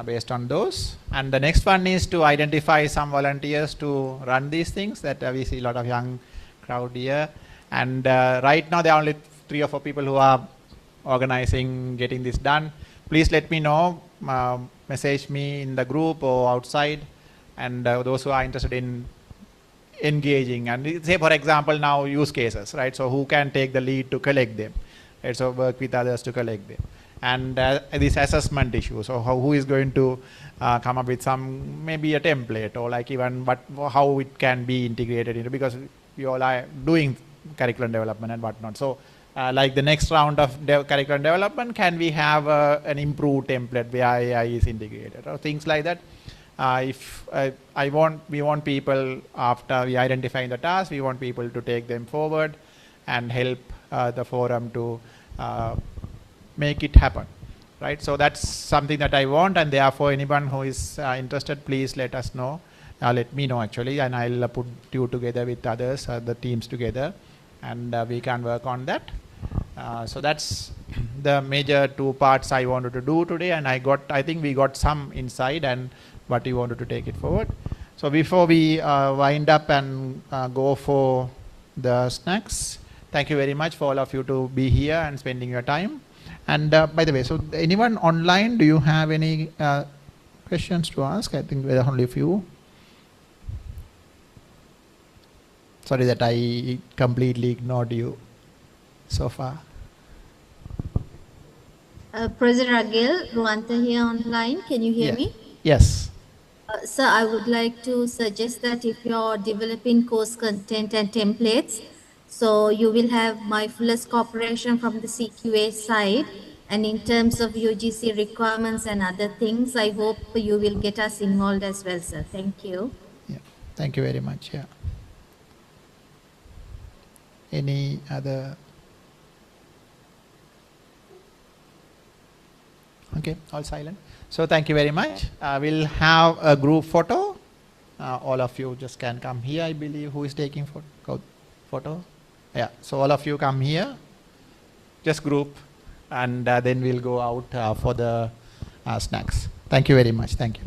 based on those. And the next one is to identify some volunteers to run these things, that we see a lot of young crowd here. And right now there are only 3 or 4 people who are organizing, getting this done. Please let me know, message me in the group or outside, and those who are interested in engaging, and say for example now use cases, right? So who can take the lead to collect them, right? So work with others to collect them. And this assessment issue, so who is going to come up with some, maybe a template, or like even how it can be integrated into, because we all are doing curriculum development and whatnot. So like the next round of curriculum development, can we have an improved template where AI is integrated, or things like that. We want people, after we identify the task, we want people to take them forward and help the forum to make it happen, right? So that's something that I want, and therefore anyone who is interested, please let us know. Let me know actually, and I'll put you together with others, the teams together, and we can work on that. So that's the major 2 parts I wanted to do today, and I think we got some insight and what we wanted to take it forward. So before we wind up and go for the snacks, thank you very much for all of you to be here and spending your time. And by the way, so anyone online, do you have any questions to ask? I think there are only a few. Sorry that I completely ignored you so far. President Ragil, Ruanta here online. Can you hear me? Yes. Sir, I would like to suggest that if you're developing course content and templates, so you will have my fullest cooperation from the CQA side. And in terms of UGC requirements and other things, I hope you will get us involved as well, sir. Thank you. Yeah. Thank you very much. Yeah. Any other? Okay, all silent. So thank you very much. We'll have a group photo. All of you just can come here, I believe. Who is taking photo? Yeah, so all of you come here. Just group, and then we'll go out for the snacks. Thank you very much. Thank you.